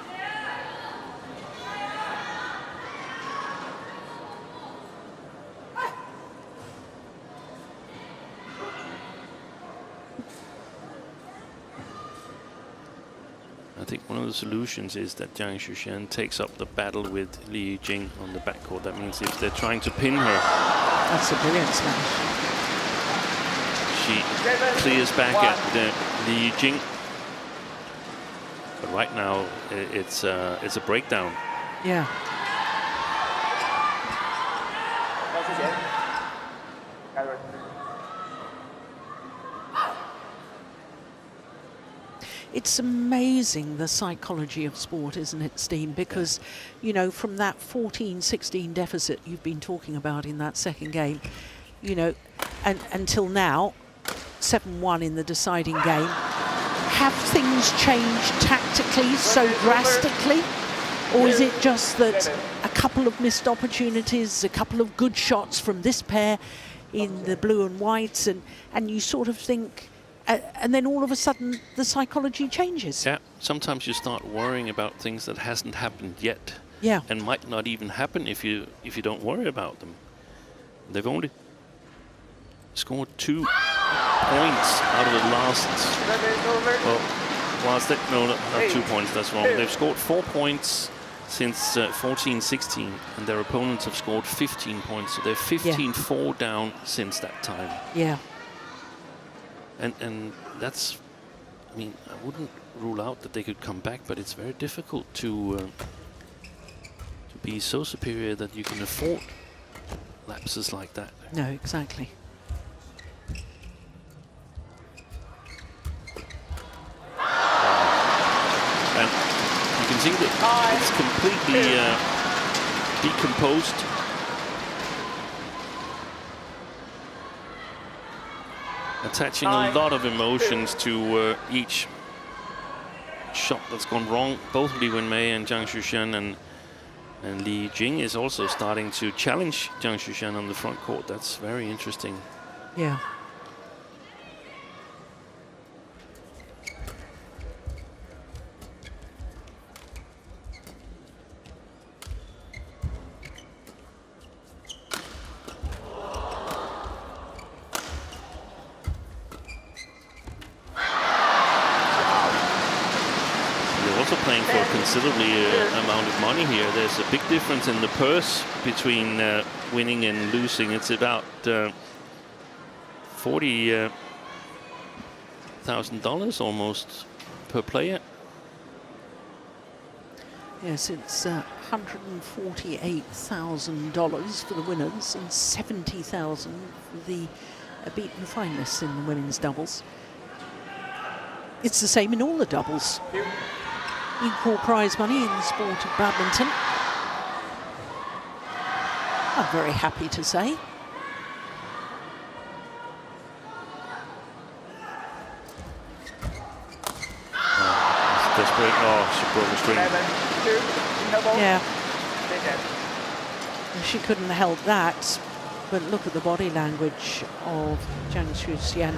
I think one of the solutions is that Zhang Shuxian takes up the battle with Li Jing on the backcourt. That means if they're trying to pin her, that's a brilliant smash. She clears back at Li Jing. But right now, it's a breakdown. Yeah. It's amazing, the psychology of sport, isn't it, Steen? Because, you know, from that 14-16 deficit you've been talking about in that second game, you know, and until now, 7-1 in the deciding game. Have things changed tactically so drastically? Or is it just that a couple of missed opportunities, a couple of good shots from this pair in the blue and whites, and you sort of think, and then all of a sudden the psychology changes? Yeah, sometimes you start worrying about things that hasn't happened yet. Yeah. And might not even happen if you don't worry about them. They've only scored 2 points out of the last, well, not 2 points, that's wrong. They've scored 4 points since 14-16, and their opponents have scored 15 points. So they're 15-4 down since that time. Yeah. And that's, I mean, I wouldn't rule out that they could come back, but it's very difficult to be so superior that you can afford lapses like that. No, exactly. And you can see that it's completely decomposed. Attaching a lot of emotions to each shot that's gone wrong. Both Li Wenmei and Zhang Shuxian, and Li Jing is also starting to challenge Zhang Shuxian on the front court. That's very interesting. Yeah. Playing for a considerably amount of money here. There's a big difference in the purse between winning and losing. It's about $40,000 almost per player. Yes, it's $148,000 for the winners and $70,000 for the beaten finalists in the women's doubles. It's the same in all the doubles. Equal prize money in the sport of badminton. I'm very happy to say. Desperate. Oh, she broke the string. Yeah. She couldn't help that, but look at the body language of Zhang Shuxian.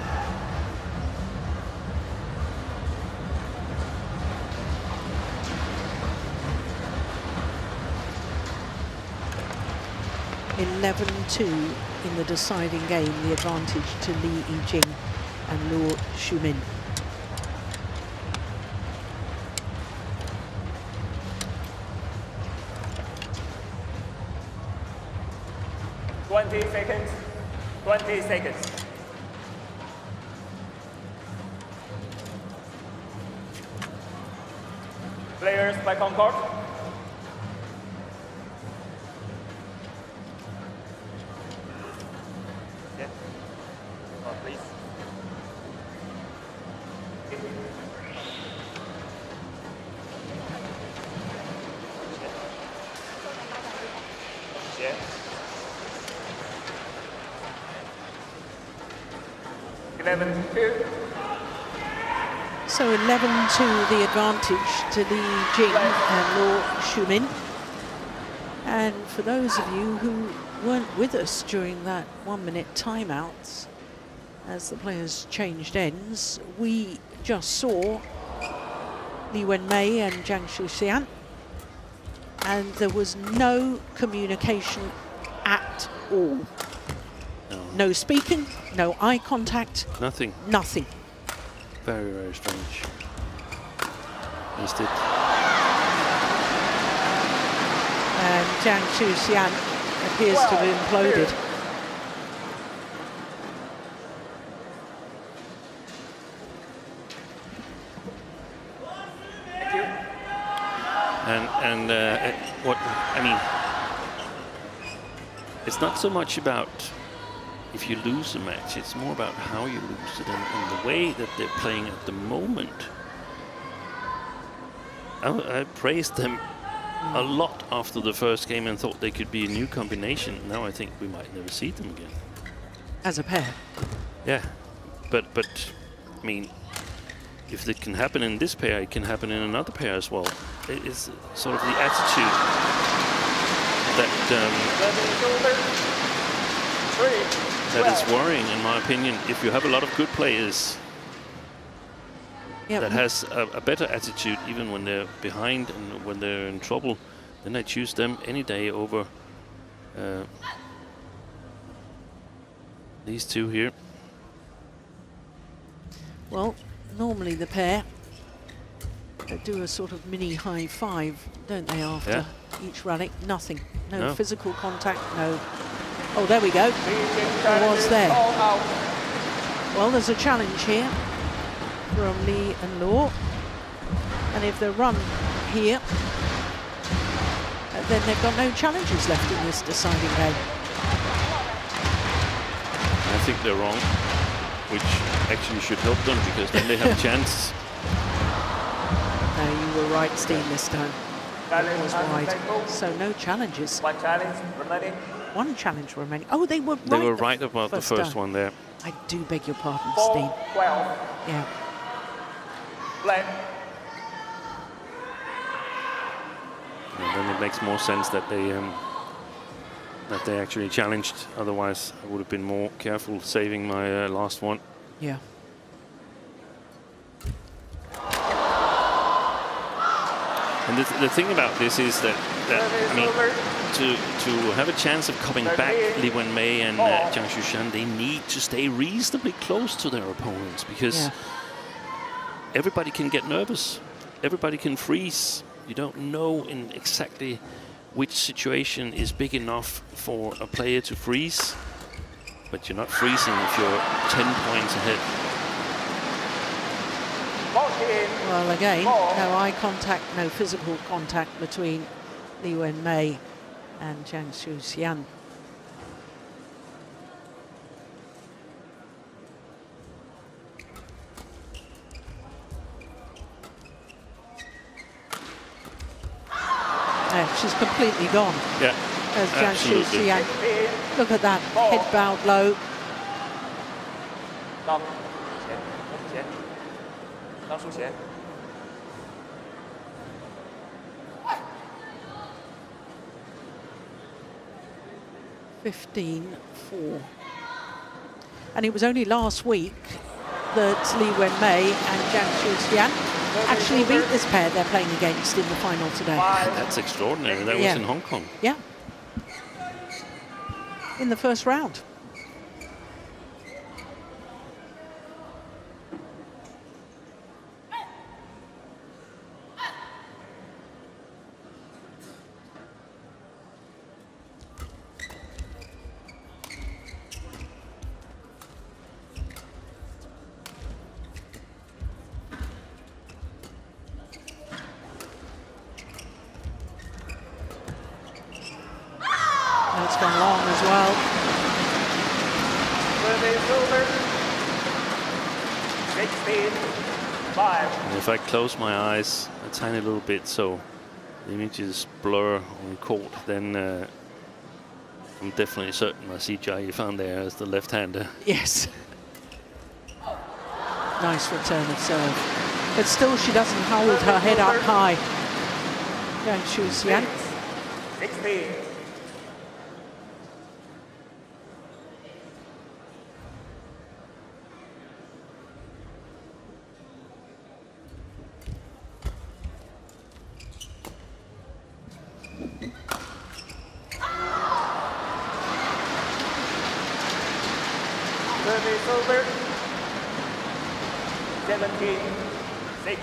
11-2 in the deciding game, the advantage to Li Yijing and Luo Shumin. seconds. 20 seconds. Players back on court. Yeah. Oh, please. Yeah. So 11-2 the advantage to Li Yijing and Luo Shumin. And for those of you who weren't with us during that 1-minute timeouts, as the players changed ends, we just saw Li Wenmei and Zhang Shuxian, and there was no communication at all. No speaking, no eye contact. Nothing. Nothing. Very, very strange. Missed it. And Zhang Shuxian appears to have imploded. Thank you. And what I mean, it's not so much about if you lose a match, it's more about how you lose it and the way that they're playing at the moment. I praised them a lot after the first game and thought they could be a new combination. Now I think we might never see them again. As a pair. Yeah, but I mean, if it can happen in this pair, it can happen in another pair as well. It's sort of the attitude that is worrying, in my opinion. If you have a lot of good players that has a better attitude, even when they're behind and when they're in trouble, then I choose them any day over these two here. Well, normally the pair do a sort of mini high five, don't they, after each rally? Nothing. No physical contact, no. Oh, there we go. There was there. Well, there's a challenge here from Li and Luo. And if they run here, then they've got no challenges left in this deciding game. I think they're wrong, which actually should help them, because then they have a chance. No, you were right, Steen, this time. It was wide. So no challenges. One challenge remaining. One challenge remaining. Oh, they were right. They were right about the first one there. I do beg your pardon, 4, Steen. 12. Yeah. Blank. And then it makes more sense that they actually challenged. Otherwise, I would have been more careful saving my last one. Yeah. And the thing about this is that I mean, to have a chance of coming back, Li Wenmei and Zhang Shuxian, they need to stay reasonably close to their opponents, because everybody can get nervous. Everybody can freeze. You don't know in exactly which situation is big enough for a player to freeze, but you're not freezing if you're 10 points ahead. Well, again, no eye contact, no physical contact between Li Wenmei and Zhang Shuxian. She's completely gone. Yeah, as Zhang absolutely. Shuxian. Look at that, head bowed low. 张淑贤 15-4. And it was only last week that Li Wenmei and Zhang Shuxian actually beat this pair they're playing against in the final today. That's extraordinary. That was in Hong Kong. Yeah. in the first round. It's gone long as well. And if I close my eyes a tiny little bit so the images blur on court, then I'm definitely certain I see Zhang Yifan there as the left-hander. Yes. Nice return of serve. But still she doesn't hold her head up high. Zhang Xuxian. 16. Service over. 17-6.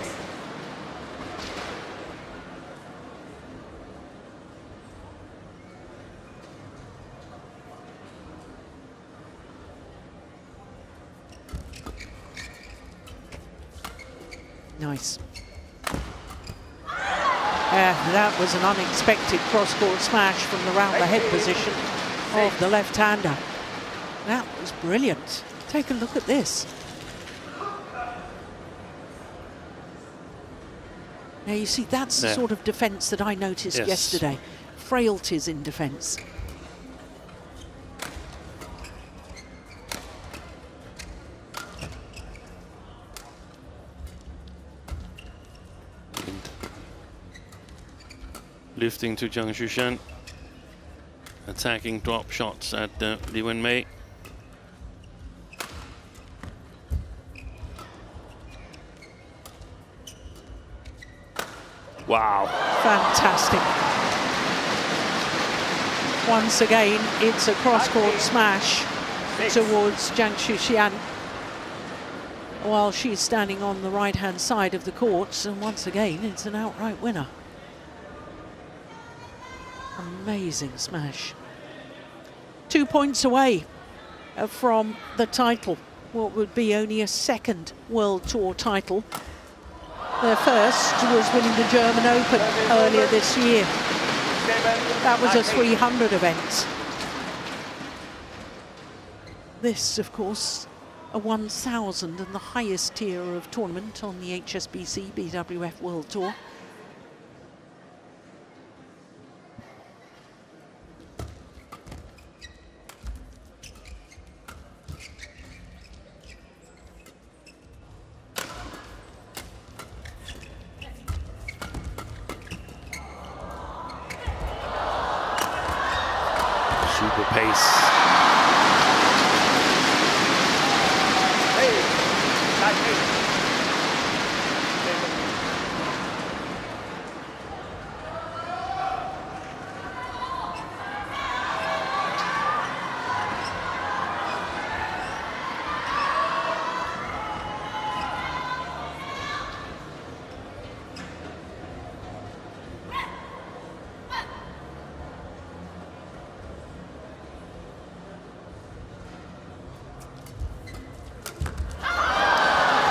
Nice. That was an unexpected cross-court smash from the round-the-head position of the left-hander. That was brilliant. Take a look at this. Now you see, that's the sort of defence that I noticed yesterday. Frailties in defence. Lifting to Zhang Xuxian. Attacking drop shots at Li Wenmei. Wow. Fantastic. Once again, it's a cross-court smash towards Zhang Xuxian while she's standing on the right-hand side of the courts, and once again, it's an outright winner. Amazing smash. 2 points away from the title, what would be only a second World Tour title. Their first was winning the German Open earlier this year. That was a 300 event. This, of course, a 1,000 and the highest tier of tournament on the HSBC BWF World Tour. Super pace.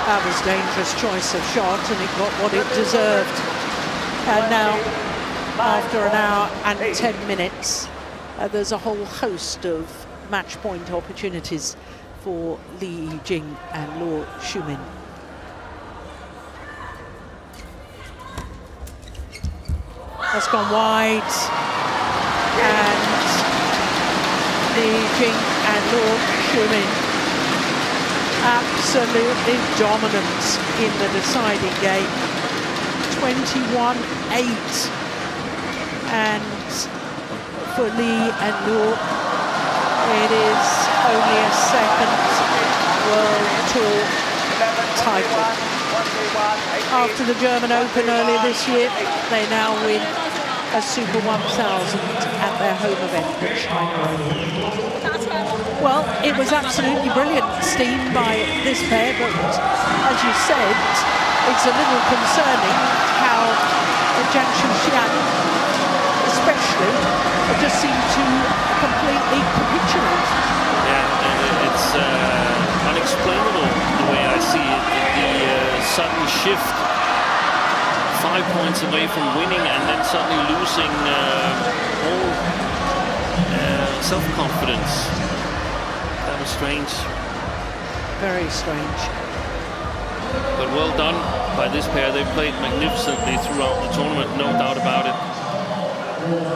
That was dangerous choice of shot, and it got what it deserved. And now, after an hour and 10 minutes, there's a whole host of match point opportunities for Li Yijing and Luo Shumin. That's gone wide, and Li Yijing and Luo Shumin absolutely dominant in the deciding game. 21-8, and for Li and Luo, it is only a second World Tour title. After the German Open earlier this year, they now win a Super 1000 at their home event, the China Open. Well, it was absolutely brilliant steam by this pair, but as you said, it's a little concerning how Zhang Xian, especially, just seemed to completely capitulate. Yeah, it's unexplainable the way I see it. The sudden shift, 5 points away from winning and then suddenly losing all self-confidence. That was strange. Very strange. But well done by this pair. They played magnificently throughout the tournament, no doubt about it.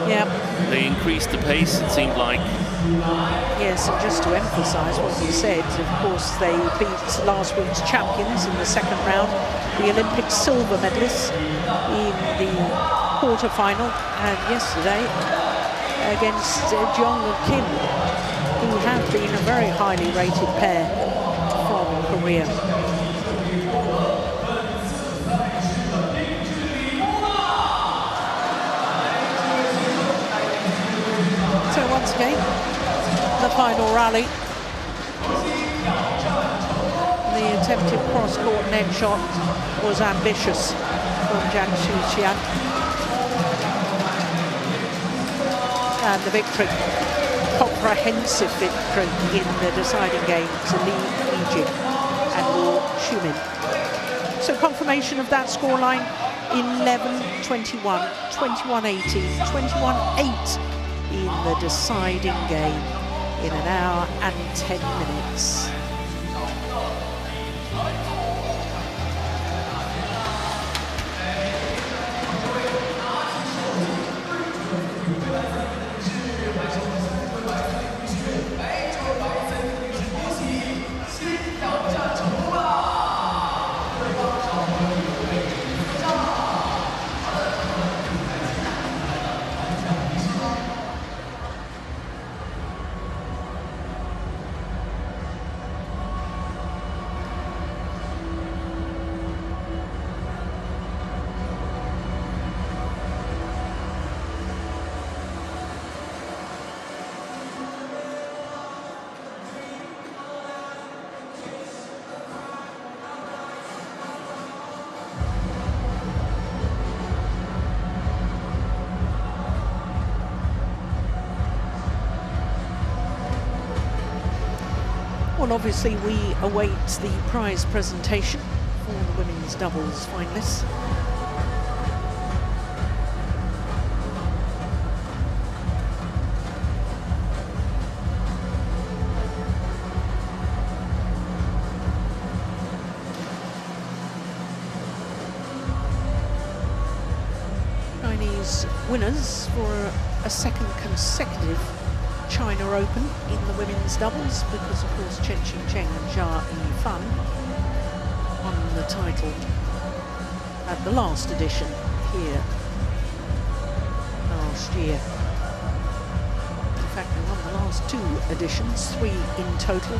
Yeah. They increased the pace, it seemed like. Yes, and just to emphasise what you said, of course, they beat last week's champions in the second round, the Olympic silver medalists in the quarter-final, and yesterday against Zhang and Kim, who have been a very highly rated pair from Korea. So once again, the final rally. The attempted cross-court net shot was ambitious from Zhang Xian. And the victory, comprehensive victory in the deciding game to Li Yijing and Luo Xumin. So confirmation of that scoreline, 11-21, 21-18, 21-8 in the deciding game in an hour and 10 minutes. Well, obviously we await the prize presentation for the women's doubles finalists. Chinese winners for a second consecutive China Open in the women's doubles, because of course Chen Qingcheng and Jia Yifan won the title at the last edition here last year. In fact, they won the last 2 editions, 3 in total.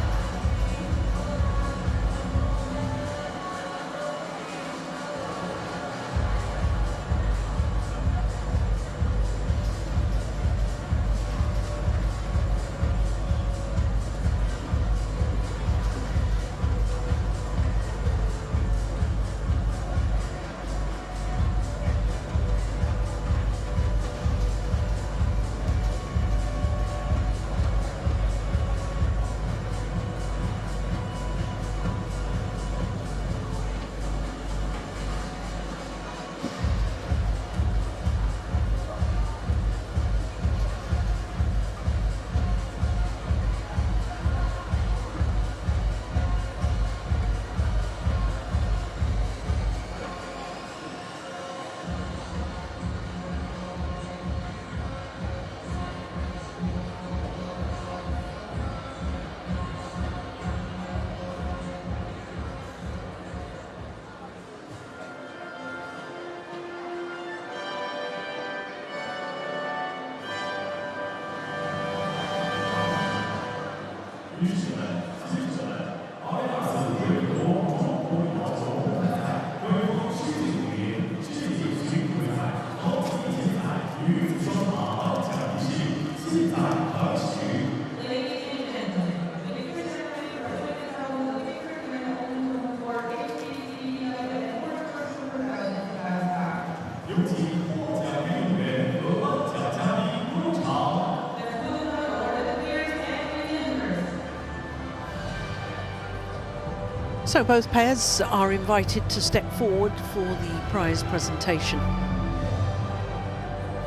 So both pairs are invited to step forward for the prize presentation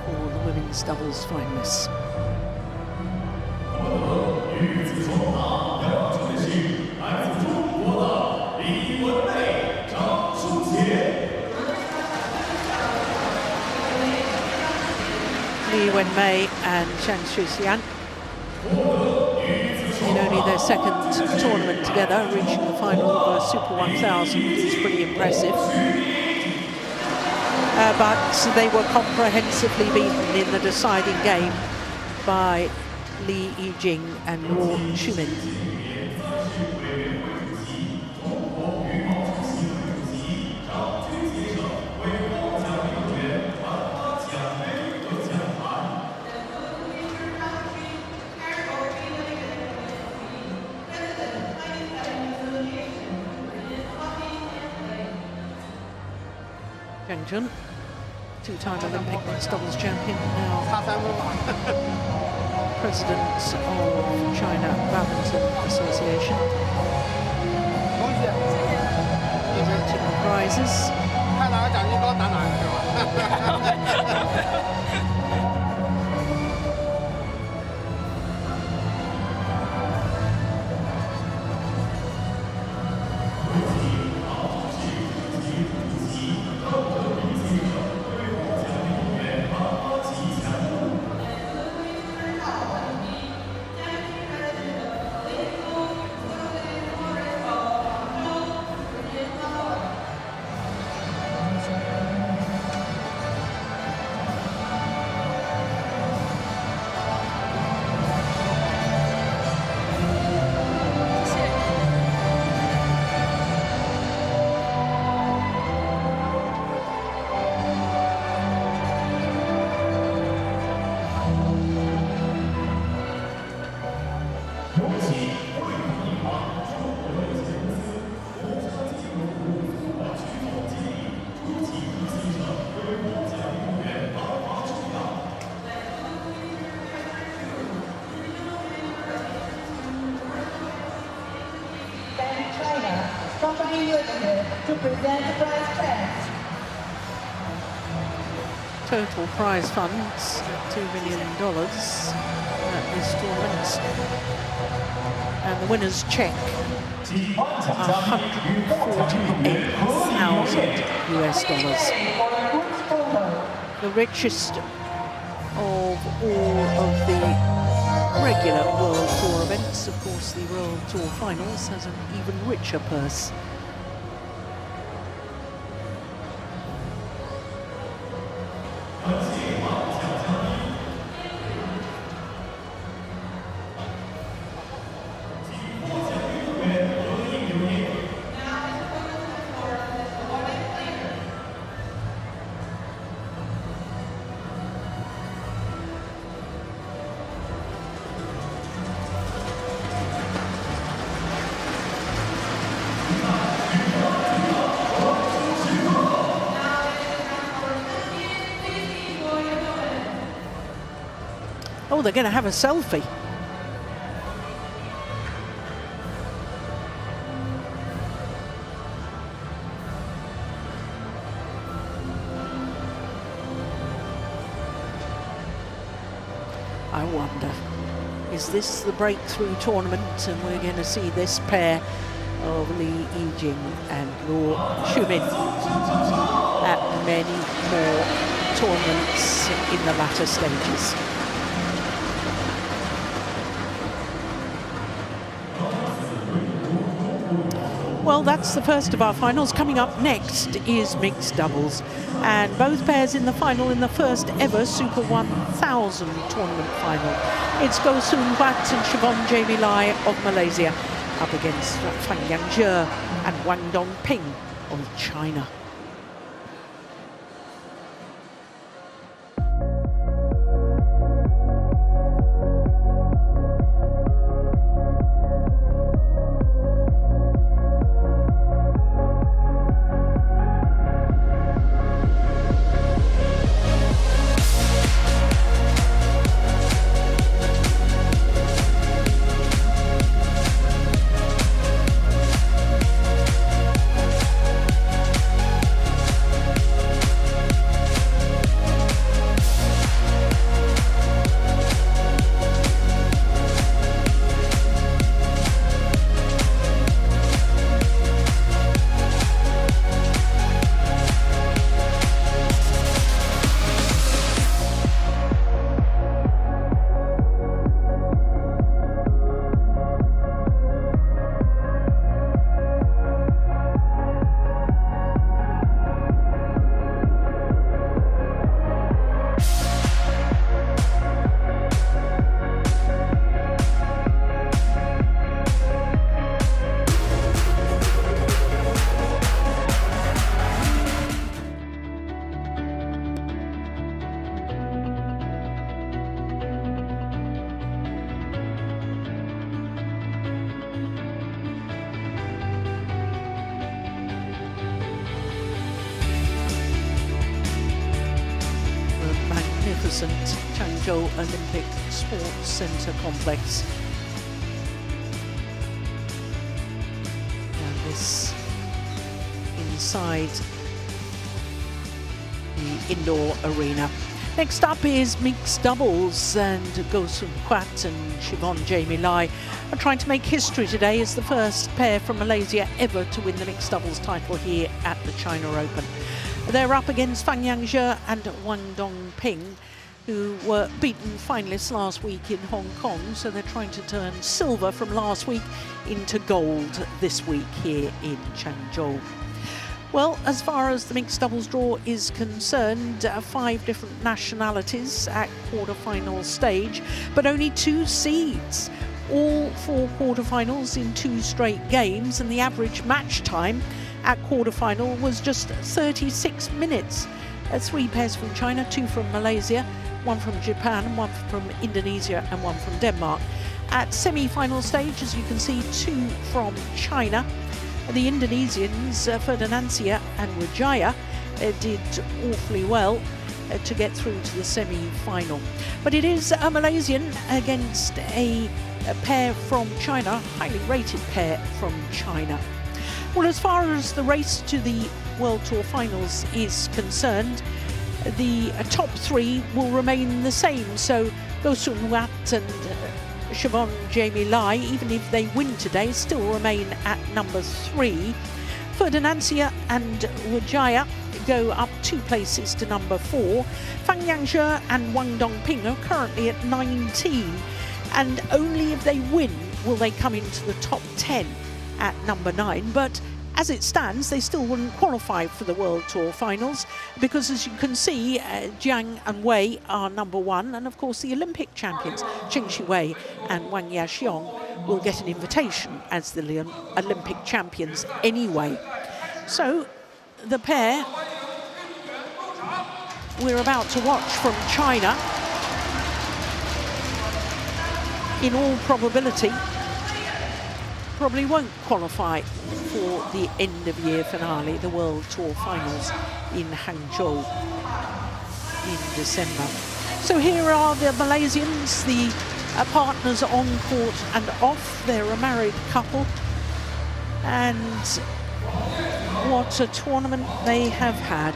for the women's doubles finalists. Li Wenmei and Zhang Xian, in only their second tournament together, reaching the final of a Super 1000 is pretty impressive. But they were comprehensively beaten in the deciding game by Li Yijing and Luo Shumin. Zhang Jun, two-time Olympic mixed doubles champion, now president of China Badminton Association. Presenting the prizes. To present the prize chest. Total prize funds, $2 million at this tournament. And the winner's check, 148,000 US dollars. The richest of all of the regular World Tour events. Of course, the World Tour Finals has an even richer purse. Oh, they're going to have a selfie. I wonder, is this the breakthrough tournament and we're going to see this pair of Li Yijing and Luo Shumin at many more tournaments in the latter stages? Well, that's the first of our finals. Coming up next is mixed doubles. And both pairs in the final in the first ever Super 1000 tournament final. It's Goh Soon Huat and Siobhan Jamie Lai of Malaysia up against Fan Yangjie and Wang Dongping of China. magnificent Changzhou Olympic Sports Center complex. And this inside the indoor arena. Next up is mixed doubles, and Go Sun Kwat and Siobhan Jamie Lai are trying to make history today as the first pair from Malaysia ever to win the mixed doubles title here at the China Open. They're up against Fang Yangzhe and Wang Dongping, who were beaten finalists last week in Hong Kong, so they're trying to turn silver from last week into gold this week here in Changzhou. Well, as far as the mixed doubles draw is concerned, 5 different nationalities at quarter-final stage, but only 2 seeds. All 4 quarter-finals in 2 straight games, and the average match time at quarter-final was just 36 minutes. 3 pairs from China, 2 from Malaysia, 1 from Japan, 1 from Indonesia and 1 from Denmark. At semi-final stage, as you can see, 2 from China. The Indonesians, Ferdinandia and Wijaya, did awfully well to get through to the semi-final. But it is a Malaysian against a pair from China, highly rated pair from China. Well, as far as the race to the World Tour finals is concerned, the top 3 will remain the same. So Go Sun Kwat and Siobhan Jamie Lai, even if they win today, still remain at number 3. Ferdinandia and Wijaya go up 2 places to number 4. Fang Yangzhe and Wang Dongping are currently at 19, and only if they win will they come into the top 10 at number 9. But as it stands, they still wouldn't qualify for the World Tour finals because, as you can see, Zhang and Wei are number 1, and of course the Olympic champions, Cheng Shiwei and Wang Yaxiong, will get an invitation as the Olympic champions anyway. So the pair we're about to watch from China, in all probability, probably won't qualify for the end-of-year finale, the World Tour finals in Hangzhou in December. So here are the Malaysians, the partners on court and off. They're a married couple, and what a tournament they have had.